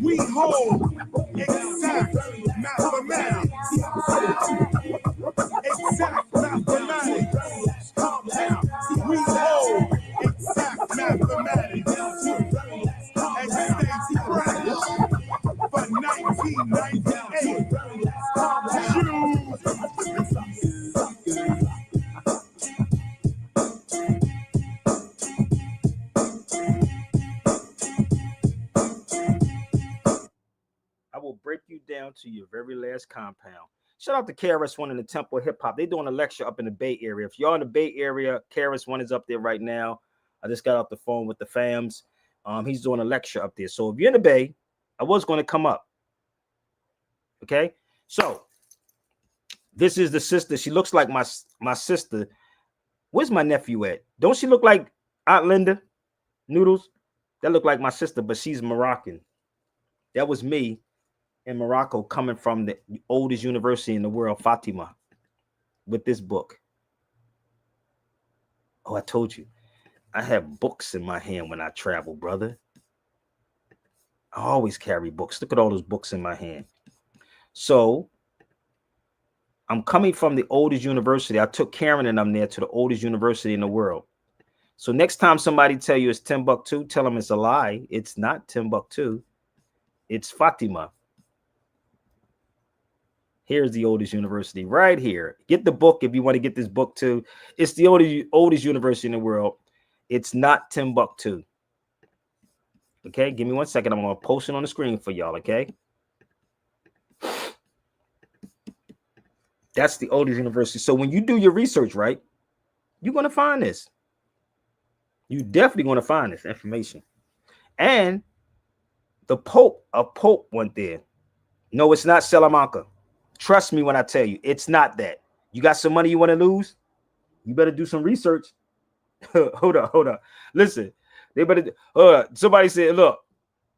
We hold exact mathematics. Exact mathematics. We hold exact mathematics. And stay fresh for 1998. down to your very last compound. Shout out to KRS-One and the Temple of Hip Hop. They're doing a lecture up in the Bay Area. If y'all in the Bay Area, KRS-One is up there right now. I just got off the phone with the fams. He's doing a lecture up there. So if you're in the Bay, I was going to come up. Okay, so this is the sister. She looks like my sister. Where's my nephew at? Don't she look like Aunt Linda Noodles? That look like my sister, but she's Moroccan. That was me in Morocco, coming from the oldest university in the world, Fatima, with this book. Oh, I told you, I have books in my hand when I travel, brother. I always carry books. Look at all those books in my hand. So I'm coming from the oldest university. I took Karen and I'm there to the oldest university in the world. So next time somebody tell you it's Timbuktu, tell them it's a lie. It's not Timbuktu. It's Fatima. Here's the oldest university right here. Get the book if you want to get this book too. It's the oldest university in the world. It's not Timbuktu. Okay, give me 1 second. I'm going to post it on the screen for y'all, okay? That's the oldest university. So when you do your research, right, you're going to find this. You're definitely going to find this information. And a Pope went there. No, it's not Salamanca. Trust me when I tell you, it's not that. You got some money you want to lose? You better do some research. Hold up. Listen, they better. Somebody said, look,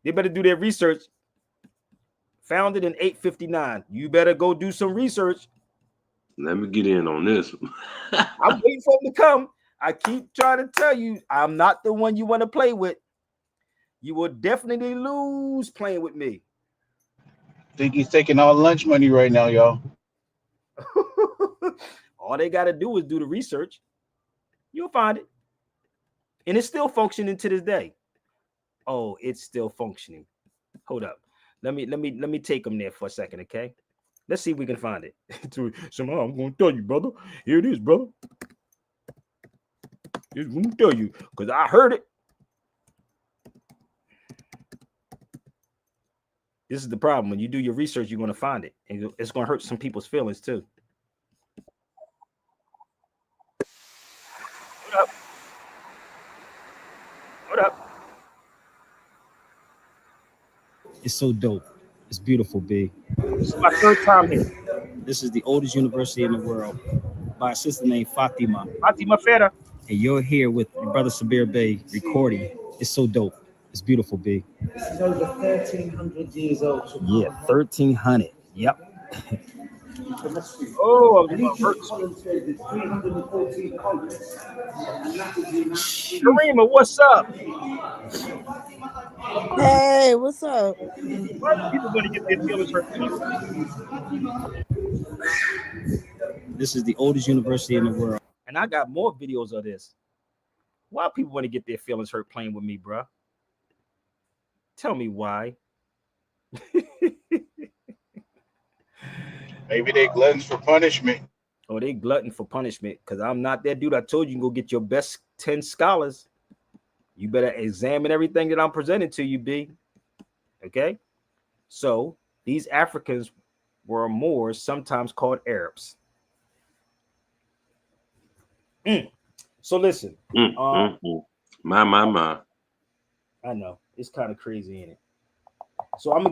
they better do their research. Founded in 859. You better go do some research. Let me get in on this. I'm waiting for him to come. I keep trying to tell you, I'm not the one you want to play with. You will definitely lose playing with me. Think he's taking all lunch money right now, y'all. All they got to do is do the research. You'll find it. And it's still functioning to this day. Oh, it's still functioning. Hold up. Let me take them there for a second, okay? Let's see if we can find it. Somehow I'm going to tell you, brother. Here it is, brother. I'm going to tell you because I heard it. This is the problem. When you do your research, you're going to find it. And it's going to hurt some people's feelings too. What up? What up? It's so dope. It's beautiful, B. This is my third time here. This is the oldest university in the world by a sister named Fatima. Fatima Fera. And you're here with your brother Sabir Bey recording. It's so dope. It's beautiful, B. This is over 1,300 years old. Yeah, 1,300. Yep. Oh, Karima, what's up? Hey, what's up? Why do people want to get their feelings hurt? This is the oldest university in the world. And I got more videos of this. Why people want to get their feelings hurt playing with me, bro? Tell me why. Maybe they gluttons for punishment. Oh, they glutton for punishment because I'm not that dude. I told you, you can go get your best 10 scholars. You better examine everything that I'm presenting to you, B. Okay? So these Africans were Moors, sometimes called Arabs. So listen. My. I know. It's kind of crazy, ain't it? So I'm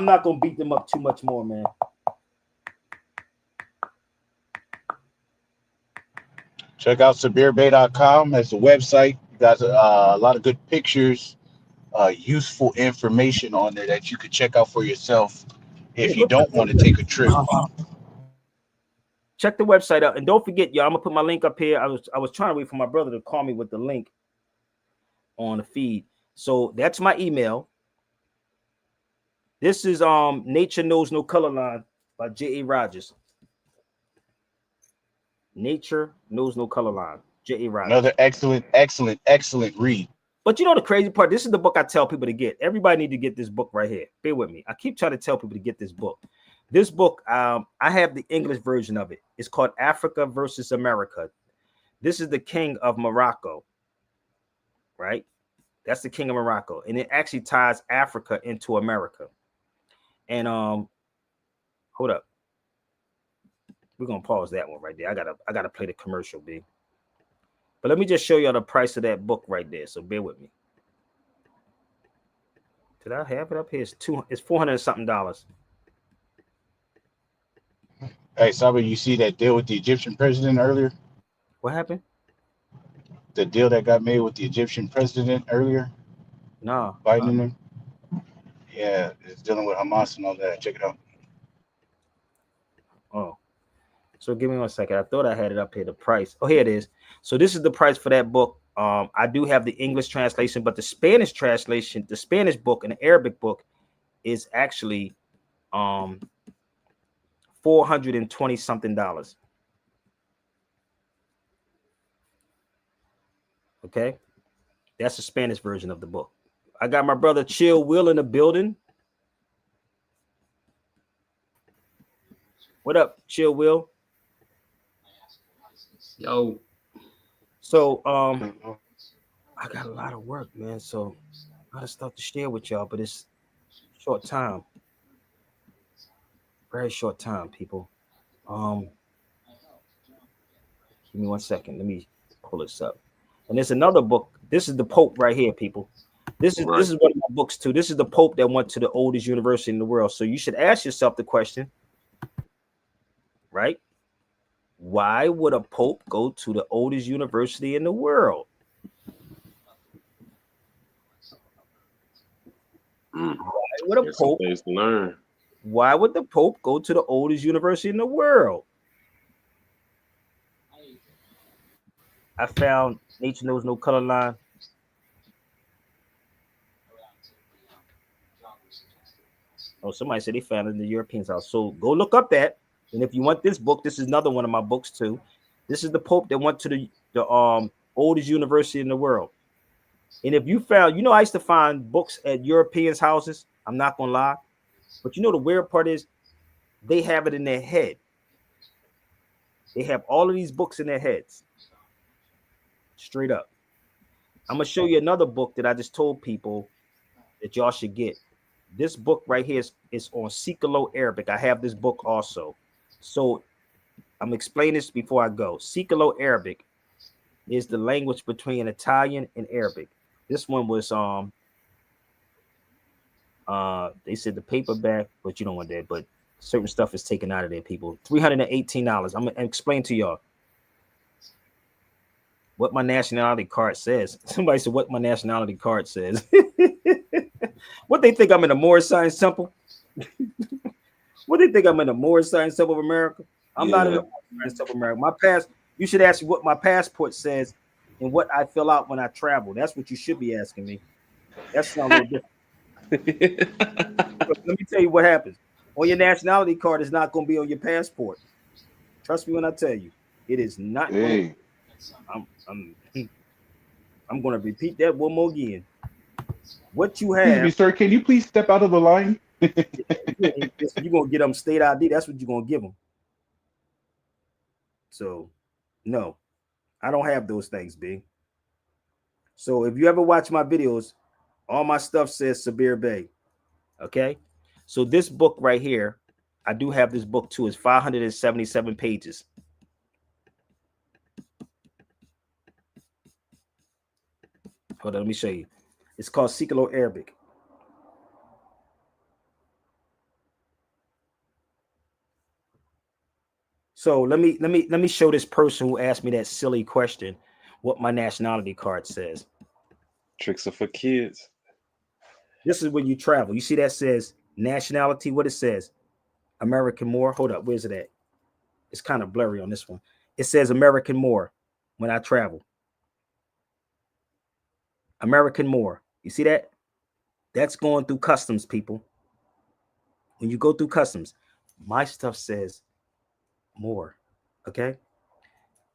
not gonna beat them up too much more, man. Check out SabirBay.com. That's the website. You got a lot of good pictures, useful information on there that you could check out for yourself if you don't want to take a trip. Check the website out, and don't forget, y'all. I'm gonna put my link up here. I was trying to wait for my brother to call me with the link on the feed. So that's my email. This is Nature Knows No Color Line by J.A. Rogers. Nature Knows No Color Line, J.A. Rogers. Another excellent read. But you know the crazy part, this is the book I tell people to get. Everybody need to get this book right here. Bear with me. I keep trying to tell people to get this book. This book, I have the English version of it. It's called Africa versus America. This is the king of Morocco, right? That's the king of Morocco. And it actually ties Africa into America. And Hold up. We're gonna pause that one right there. I gotta play the commercial, B. But let me just show y'all the price of that book right there. So bear with me. Did I have it up here? It's $400 and something. Hey, Saba, you see that deal with the Egyptian president earlier? What happened? The deal that got made with the Egyptian president earlier? No. Biden and them? Yeah, it's dealing with Hamas and all that. Check it out. Oh. So give me 1 second. I thought I had it up here. The price. Oh, here it is. So this is the price for that book. I do have the English translation, but the Spanish translation, the Spanish book and the Arabic book is actually $420 something. Okay, that's the Spanish version of the book. I got my brother Chill Will in the building. What up, Chill Will? Yo. So I got a lot of work, man. So a lot of stuff to share with y'all, but it's short time. Very short time, people. Give me 1 second. Let me pull this up. And there's another book. This is the Pope right here, people. This is one of my books too. This is the Pope that went to the oldest university in the world. So you should ask yourself the question, right? Why would a Pope go to the oldest university in the world? Why would a Pope learn? Why would the Pope go to the oldest university in the world? I found Nature Knows No Color Line. Oh, somebody said they found it in the Europeans' house. So go look up that. And if you want this book, this is another one of my books too. This is the Pope that went to the oldest university in the world. And if you found, I used to find books at Europeans' houses. I'm not gonna lie, but the weird part is they have it in their head. They have all of these books in their heads. Straight up. I'm gonna show you another book that I just told people that y'all should get. This book right here is on Sikalo Arabic. I have this book also. So I'm explaining this before I go. Sikalo Arabic is the language between Italian and Arabic. This one was they said the paperback, but you don't want that, but certain stuff is taken out of there, people. $318. I'm gonna explain to y'all what my nationality card says. Somebody said what my nationality card says. What they think I'm in the Moorish Science Temple? What they think I'm in the Moorish Science Temple of America? I'm not in the Moorish Science Temple of America. You should ask me what my passport says and what I fill out when I travel. That's what you should be asking me. That's not a little different. Let me tell you what happens. On your nationality card is not going to be on your passport. Trust me when I tell you, it is not. Hey. I'm going to repeat that one more again. What you Excuse have, me, sir, can you please step out of the line? you're going to get them state ID. That's what you're going to give them. So, no, I don't have those things, B. So if you ever watch my videos, all my stuff says Sabir Bey. Okay. So this book right here, I do have this book too. It's 577 pages. Hold on, let me show you. It's called Sikalo Arabic. So let me show this person who asked me that silly question what my nationality card says. Tricks are for kids. This is when you travel. You see that says nationality, what it says? American Moor. Hold up, where's it at? It's kind of blurry on this one. It says American Moor when I travel. American Moor. You see that? That's going through customs, people. When you go through customs, my stuff says Moor. Okay?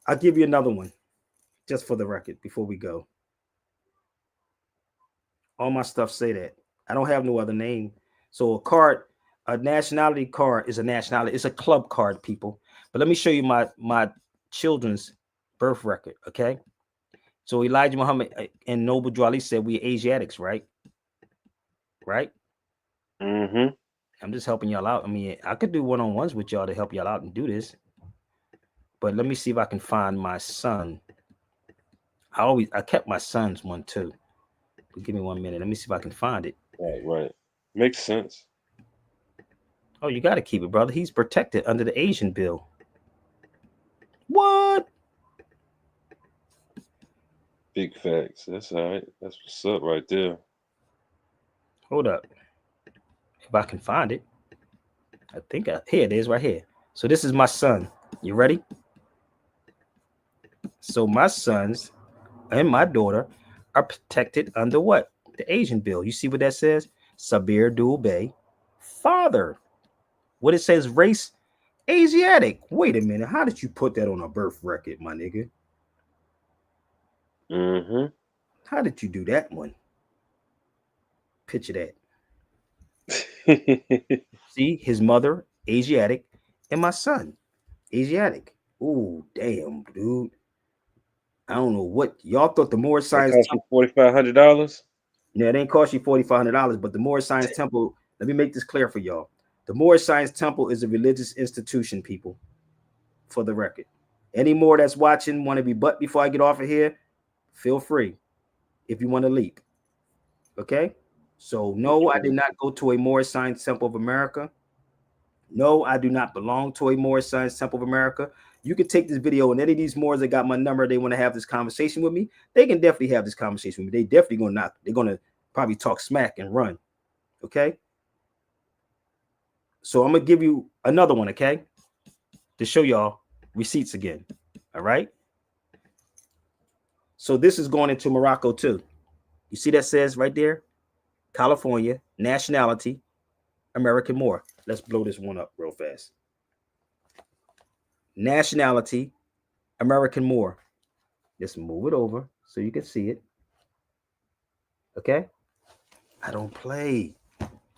I'll give you another one just for the record before we go. All my stuff say that. I don't have no other name. So a nationality card is a nationality. It's a club card, people. But let me show you my children's birth record, okay? So Elijah Muhammad and Noble Drew Ali said we're Asiatics, right? Right? Mm-hmm. I'm just helping y'all out. I mean, I could do one-on-ones with y'all to help y'all out and do this. But let me see if I can find my son. I kept my son's one too. But give me 1 minute. Let me see if I can find it. Right. Makes sense. Oh, you got to keep it, brother. He's protected under the Asian bill. What? Big facts. That's all right. That's what's up right there. Hold up. If I can find it. I think here it is right here. So this is my son. You ready? So my sons and my daughter are protected under what? The Asian bill. You see what that says? Sabir Dubey, father. What it says, race, Asiatic. Wait a minute. How did you put that on a birth record, my nigga? Mm-hmm. How did you do that one? Picture that. See, his mother, Asiatic, and my son, Asiatic. Ooh, damn, dude. I don't know what y'all thought the Moorish Science Temple. $4,500. Yeah, it ain't cost you $4,500, but the Moorish Science Temple. Let me make this clear for y'all. The Moorish Science Temple is a religious institution, people. For the record, any more that's watching want to be butt before I get off of here? Feel free, if you want to leap. Okay. So no, I did not go to a Moorish Science Temple of America. No, I do not belong to a Moorish Science Temple of America. You can take this video, and any of these Moors that got my number, they want to have this conversation with me. They can definitely have this conversation with me. They definitely gonna knock. They're gonna probably talk smack and run. Okay. So I'm gonna give you another one, okay, to show y'all receipts again. All right. So this is going into Morocco too. You see that says right there, California, nationality, American Moor. Let's blow this one up real fast. Nationality, American Moor. Just move it over so you can see it. Okay. I don't play.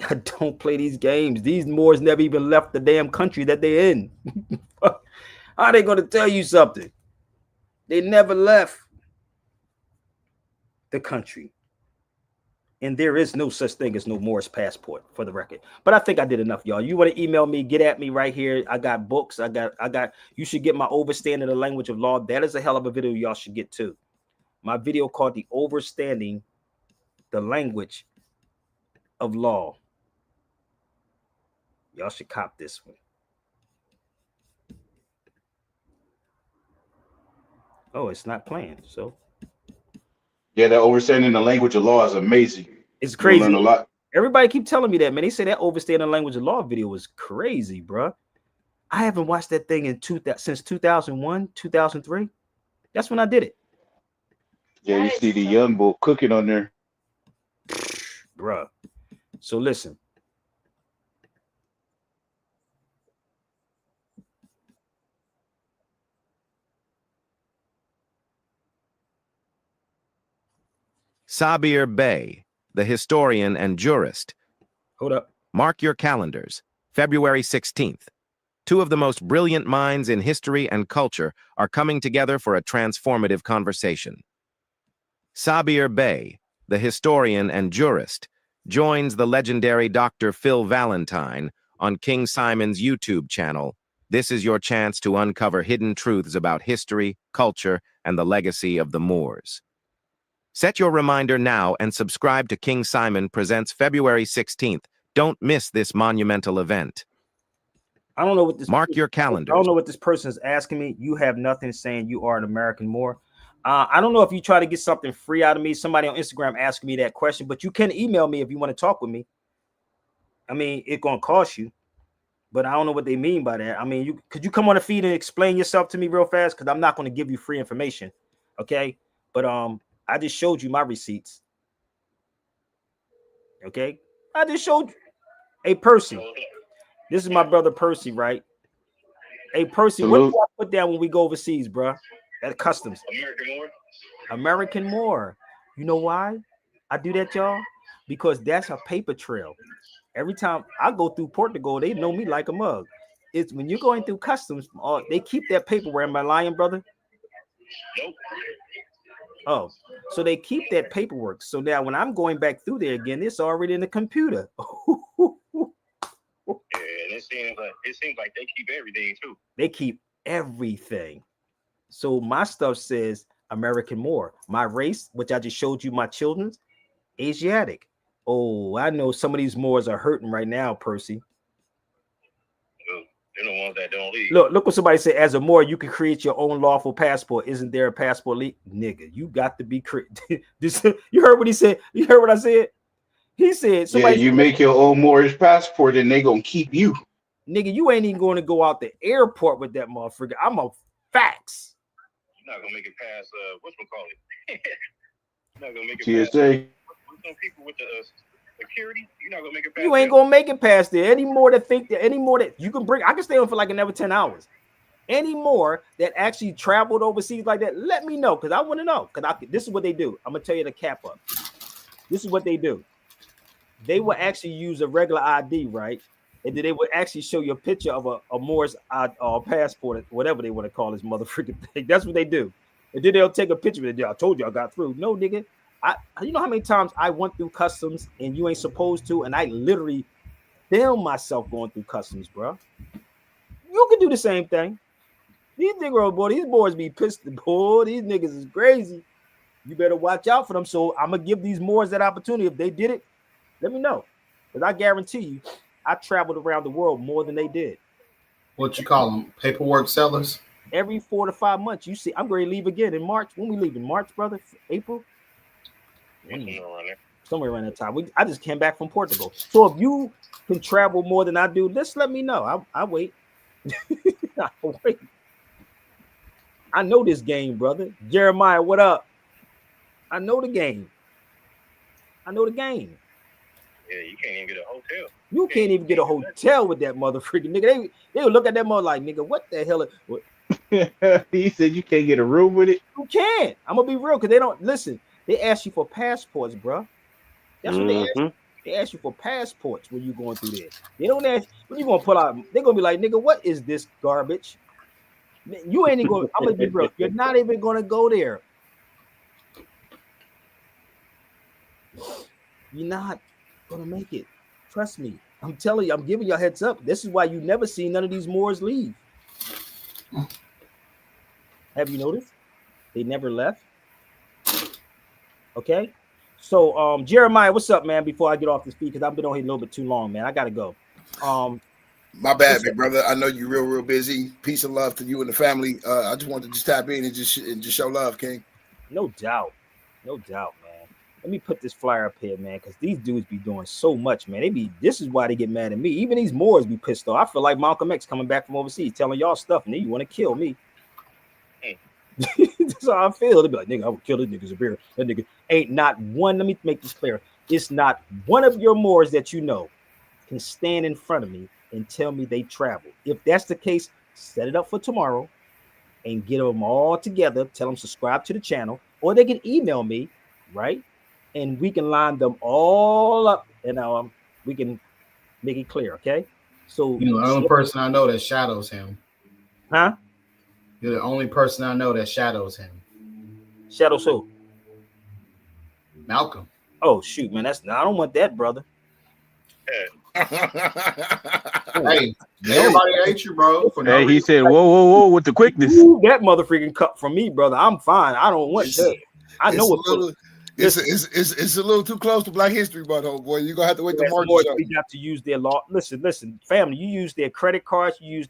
I don't play these games. These Moors never even left the damn country that they're in. How are they going to tell you something? They never left the country. And there is no such thing as no Moorish passport, for the record. But I think I did enough, y'all. You want to email me, get at me right here. I got books. I got, you should get my Overstanding the Language of Law. That is a hell of a video y'all should get too. My video called the Overstanding the Language of Law. Y'all should cop this one. Oh, it's not playing. So yeah, that Overstanding the Language of Law is amazing. It's crazy. You'll learn a lot. Everybody keep telling me that, man. They say that Overstanding the Language of Law video was crazy, bro. I haven't watched that thing since 2001, 2003. That's when I did it. Yeah, you see the young bull cooking on there. Bruh. So listen. Sabir Bey, the historian and jurist. Hold up. Mark your calendars. February 16th. Two of the most brilliant minds in history and culture are coming together for a transformative conversation. Sabir Bey, the historian and jurist, joins the legendary Dr. Phil Valentine on King Simon's YouTube channel. This is your chance to uncover hidden truths about history, culture, and the legacy of the Moors. Set your reminder now and subscribe to King Simon Presents February 16th. Don't miss this monumental event. I don't know what this. Mark your calendars. I don't know what this person is asking me. You have nothing saying you are an American Moor. I don't know if you try to get something free out of me. Somebody on Instagram asked me that question, but you can email me if you want to talk with me. I mean, it's gonna cost you, but I don't know what they mean by that. I mean, could you come on the feed and explain yourself to me real fast? Because I'm not going to give you free information, okay? But I just showed you my receipts. Okay, I just showed you. Hey, Percy, this is my brother Percy, right? Hey, Percy, what do I put down when we go overseas, bro? At customs. American Moor. American Moor. You know why I do that, y'all? Because that's a paper trail. Every time I go through Portugal, they know me like a mug. It's when you're going through customs, they keep that paperwork. Am I lying, brother? Nope. Oh, so they keep that paperwork. So now when I'm going back through there again, it's already in the computer. it seems like they keep everything too. They keep everything. So my stuff says American Moor. My race, which I just showed you, my children's Asiatic. Oh, I know some of these Moors are hurting right now, Percy. They're the ones that don't leave. Look what somebody said. As a Moor, you can create your own lawful passport. Isn't there a passport leak? Nigga, you got to be You heard what he said? You heard what I said? He said, Yeah, you make your own Moorish passport and they gonna keep you. Nigga, you ain't even going to go out the airport with that motherfucker. I'm a fax. You're not gonna make it past whatchamacallit. You're not gonna make it TSA. past some people with the security. You're not gonna make it past. You ain't gonna make it past there. Any more that you can bring, I can stay on for like another 10 hours. Any more that actually traveled overseas like that, let me know, because I want to know. Because this is what they do. I'm gonna tell you the cap up. This is what they do. They will actually use a regular ID, right? And then they would actually show you a picture of a Moorish passport, whatever they want to call this motherfucking thing. That's what they do. And then they'll take a picture of it. I told you I got through. No, nigga. You know how many times I went through customs and you ain't supposed to, and I literally film myself going through customs, bro. You can do the same thing. These boys be pissed. Boy, these niggas is crazy. You better watch out for them. So I'm gonna give these Moors that opportunity. If they did it, let me know, because I guarantee you, I traveled around the world more than they did. What you call them? Paperwork sellers? Every 4 to 5 months, you see, I'm going to leave again in March. When we leave in March, brother? April? Somewhere around that time. I just came back from Portugal. So if you can travel more than I do, just let me know. I'll wait. I'll wait. I know this game, brother. Jeremiah, what up? I know the game. I know the game. Yeah, you can't even get a hotel. You can't even get a hotel with that motherfucking nigga. They would look at that mother like, nigga, what the hell? He said you can't get a room with it. You can't. I'm gonna be real, because they don't listen. They ask you for passports, bro. That's what they ask you. They ask you for passports when you going through there. They don't ask when you gonna pull out. They're gonna be like, nigga, what is this garbage? Man, you ain't even going. I'm gonna be real. You're not even gonna go there. You're not gonna make it. Trust me. I'm telling you, I'm giving you a heads up. This is why you never see none of these Moors leave. Have you noticed? They never left. Okay. So Jeremiah, what's up, man? Before I get off this feed, because I've been on here a little bit too long, man. I gotta go. My bad, big brother. I know you're real busy. Peace and love to you and the family. I just wanted to just tap in and just show love, King. No doubt, man. Let me put this flyer up here, man, because these dudes be doing so much, man. This is why they get mad at me. Even these Moors be pissed off. I feel like Malcolm X coming back from overseas telling y'all stuff, and then you want to kill me. That's how I feel. They be like, nigga, I would kill this nigga's a beer. That nigga ain't not one. Let me make this clear. It's not one of your Moors that you know can stand in front of me and tell me they travel. If that's the case, set it up for tomorrow and get them all together. Tell them subscribe to the channel, or they can email me, right? And we can line them all up, and we can make it clear. Okay. So the only person I know that shadows him. Huh? You're the only person I know that shadows him. Shadows who? Malcolm. Oh shoot, man. I don't want that, brother. Hey, everybody hates you, bro. Hey, he said, whoa, with the quickness. Ooh, that motherfucking cut from me, brother. I'm fine. I don't want that. I know it's a little too close to Black History Month, homeboy. You're gonna have to wait till March. We got to use their law. Listen, family. You use their credit cards. You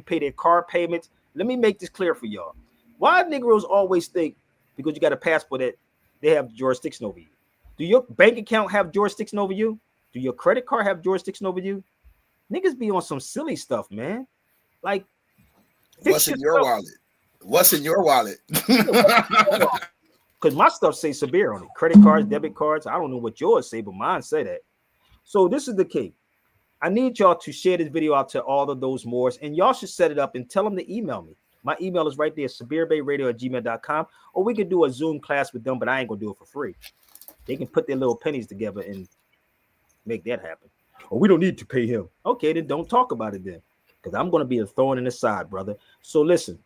pay their car payments. Let me make this clear for y'all. Why Negroes always think because you got a passport that they have jurisdiction over you? Do your bank account have jurisdiction over you? Do your credit card have jurisdiction over you? Niggas be on some silly stuff, man. Like, what's in your wallet? What's in your wallet? Because my stuff say Sabir on it. Credit cards, debit cards. I don't know what yours say, but mine say that. So this is the key. I need y'all to share this video out to all of those Moors, and y'all should set it up and tell them to email me. My email is right there, sabirbayradio@gmail.com, or we could do a Zoom class with them, but I ain't gonna do it for free. They can put their little pennies together and make that happen. Or we don't need to pay him. Okay, then don't talk about it then, because I'm gonna be a thorn in the side, brother. So listen,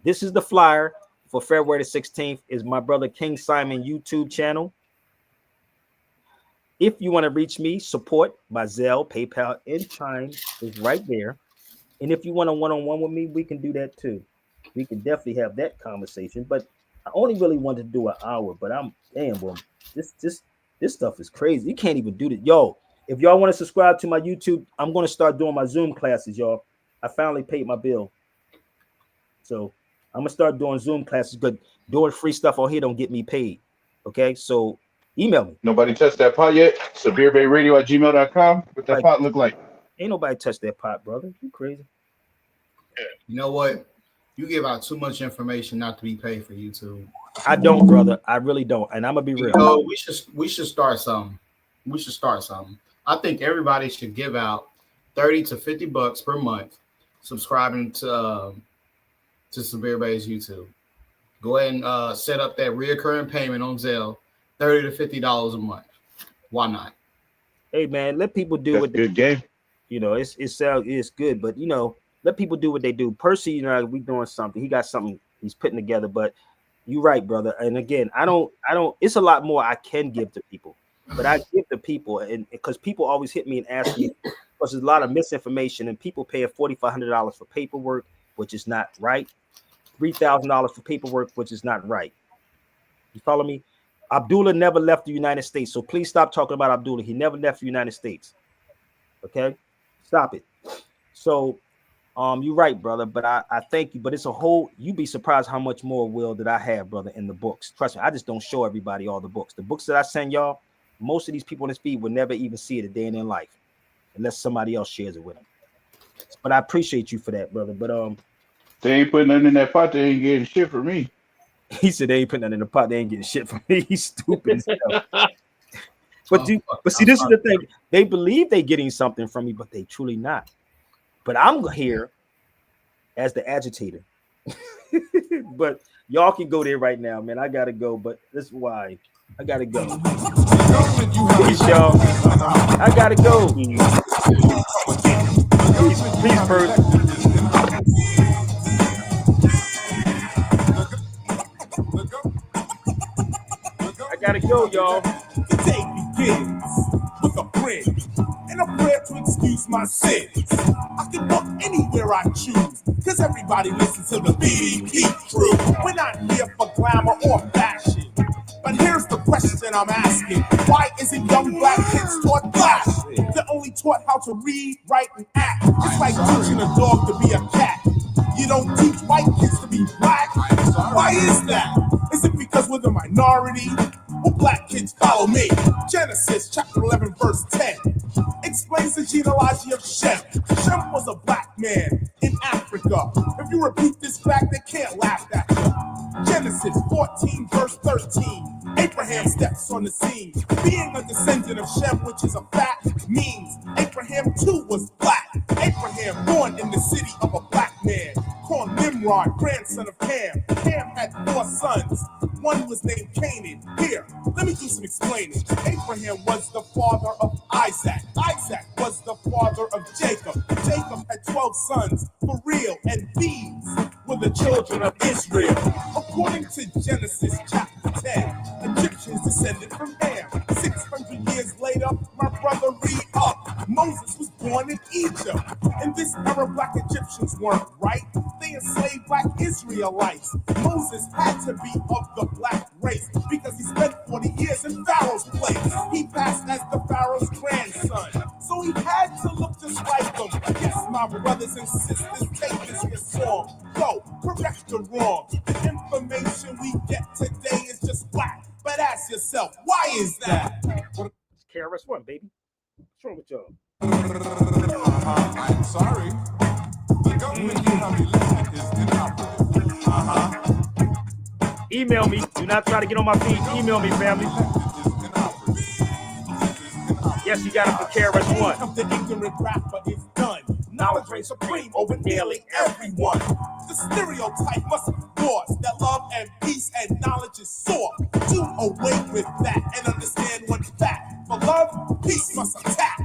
this is the flyer for February the 16th. Is my brother King Simon YouTube channel. If you want to reach me, support my Zelle, PayPal, and Chime is right there. And if you want a one-on-one with me, we can do that too. We can definitely have that conversation. But I only really want to do an hour. But I'm damn, well, this stuff is crazy. You can't even do that, yo. If y'all want to subscribe to my YouTube, I'm going to start doing my Zoom classes, y'all. I finally paid my bill, so I'm gonna start doing Zoom classes. But doing free stuff on here don't get me paid. Okay, so email me. Nobody touched that pot yet? SabirBayRadio@gmail.com. What that pot look like? Ain't nobody touched that pot, brother. You crazy? You know what? You give out too much information not to be paid for YouTube. I don't, brother. I really don't. And I'm gonna be real. You know, we should start something. We should start something. I think everybody should give out $30 to $50 per month, subscribing to Sabir Bay's YouTube. Go ahead and set up that reoccurring payment on Zelle, $30 to $50 a month. Why not? Hey man, let people do what good game. You know, it's good, but you know, let people do what they do. Percy, you know, we doing something. He got something he's putting together, but you're right, brother. And again, I don't. It's a lot more I can give to people, but I give to people, and because people always hit me and ask me, because there's a lot of misinformation, and people paying $4,500 for paperwork, which is not right. $3,000 for paperwork, which is not right. You follow me? Abdullah never left the United States, so please stop talking about Abdullah. He never left the United States. Okay, stop it. So, you're right, brother. But I thank you. But it's a whole. You'd be surprised how much more will that I have, brother, in the books. Trust me, I just don't show everybody all the books. The books that I send y'all, most of these people in this feed will never even see it a day in their life, unless somebody else shares it with them. But I appreciate you for that, brother. But they ain't putting nothing in that pot. They ain't getting shit from me. He said they ain't putting nothing in the pot. They ain't getting shit from me. He's stupid as hell. But see, this is the thing. They believe they're getting something from me, but they truly not. But I'm here as the agitator. But y'all can go there right now, man. I gotta go, but this is why I gotta go. Peace, y'all. I gotta go. Please, Percy. I gotta go, y'all. The day begins with a prayer and a prayer to excuse my sins. I can walk anywhere I choose, cause everybody listens to the BDP crew. We're not here for glamour or fashion, but here's the question I'm asking. Why isn't young black kids taught Flash? They're only taught how to read, write, and act. It's like teaching a dog to be a cat. You don't teach white kids to be black. Why is that? Is it because we're the minority? Well, black kids follow me. Genesis chapter 11 verse 10 explains the genealogy of Shem. Shem was a black man in Africa. If you repeat this fact, they can't laugh at you. Genesis 14 verse 13. Abraham steps on the scene. Being a descendant of Shem, which is a fact, means Abraham too was black. Abraham born in the city of a black man called Nimrod, grandson of Ham. Ham had 4 sons. One was named Canaan. Here, let me do some explaining. Abraham was the father of Isaac. Isaac was the father of Jacob. Jacob had 12 sons for real, and these were the children of Israel. According to Genesis chapter 10, Egyptians descended from Ham. 600 years later, my brother read up. Moses was born in Egypt. In this era, black Egyptians weren't right. They enslaved black Israelites. Moses had to be of the black race because he spent 40 years in Pharaoh's place. He passed as the Pharaoh's grandson, so he had to look just like them. Yes, my brothers and sisters, take this as song. Go, correct the wrong. The information we get today is just black. But ask yourself, why is that? It's KRS-One, baby. What's wrong with y'all? I'm sorry. The government you have elected is inoperable. Email me. Do not try to get on my feed. Email me, family. Yes, you got it for KRS-One. The ignorant rapper is done. Knowledge reigns supreme over nearly everyone. The stereotype must be lost that love and peace and knowledge is sore. Do away with that and understand one fact. For love, peace must attack.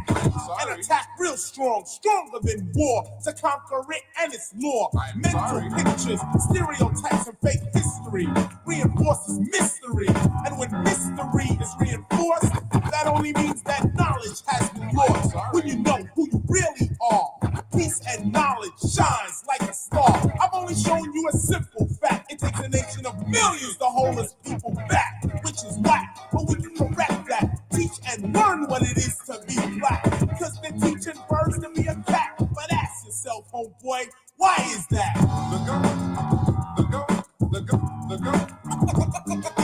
And attack real strong, stronger than war, to conquer it and its law. Mental pictures, stereotypes, and fake history reinforces mystery. And when mystery is reinforced, that only means that knowledge has been lost. When you know who you really are, Peace and knowledge shines like a star. I've only shown you a simple fact. It takes a nation of millions to hold us people back, which is whack, but we can correct that. Teach and learn what it is to be black, because they're teaching birds to be a cat. But ask yourself, homeboy, why is that?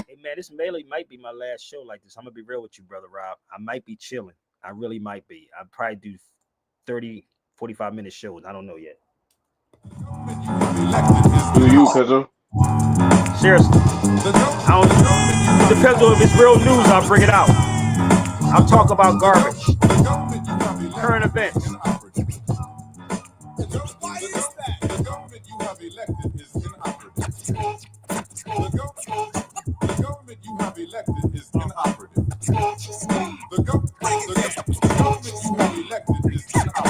Hey man, this might be my last show like this. I'm gonna be real with you, brother Rob. I might be chilling. I really might be. I'll probably do 30, 45-minute shows. I don't know yet. Do you, Cuzzo? Seriously. It depends on if it's real news, I'll bring it out. I'll talk about garbage. Current events. Why is that? The government you have elected is inoperative. The government you have elected is inoperative. The government you have elected is inoperative.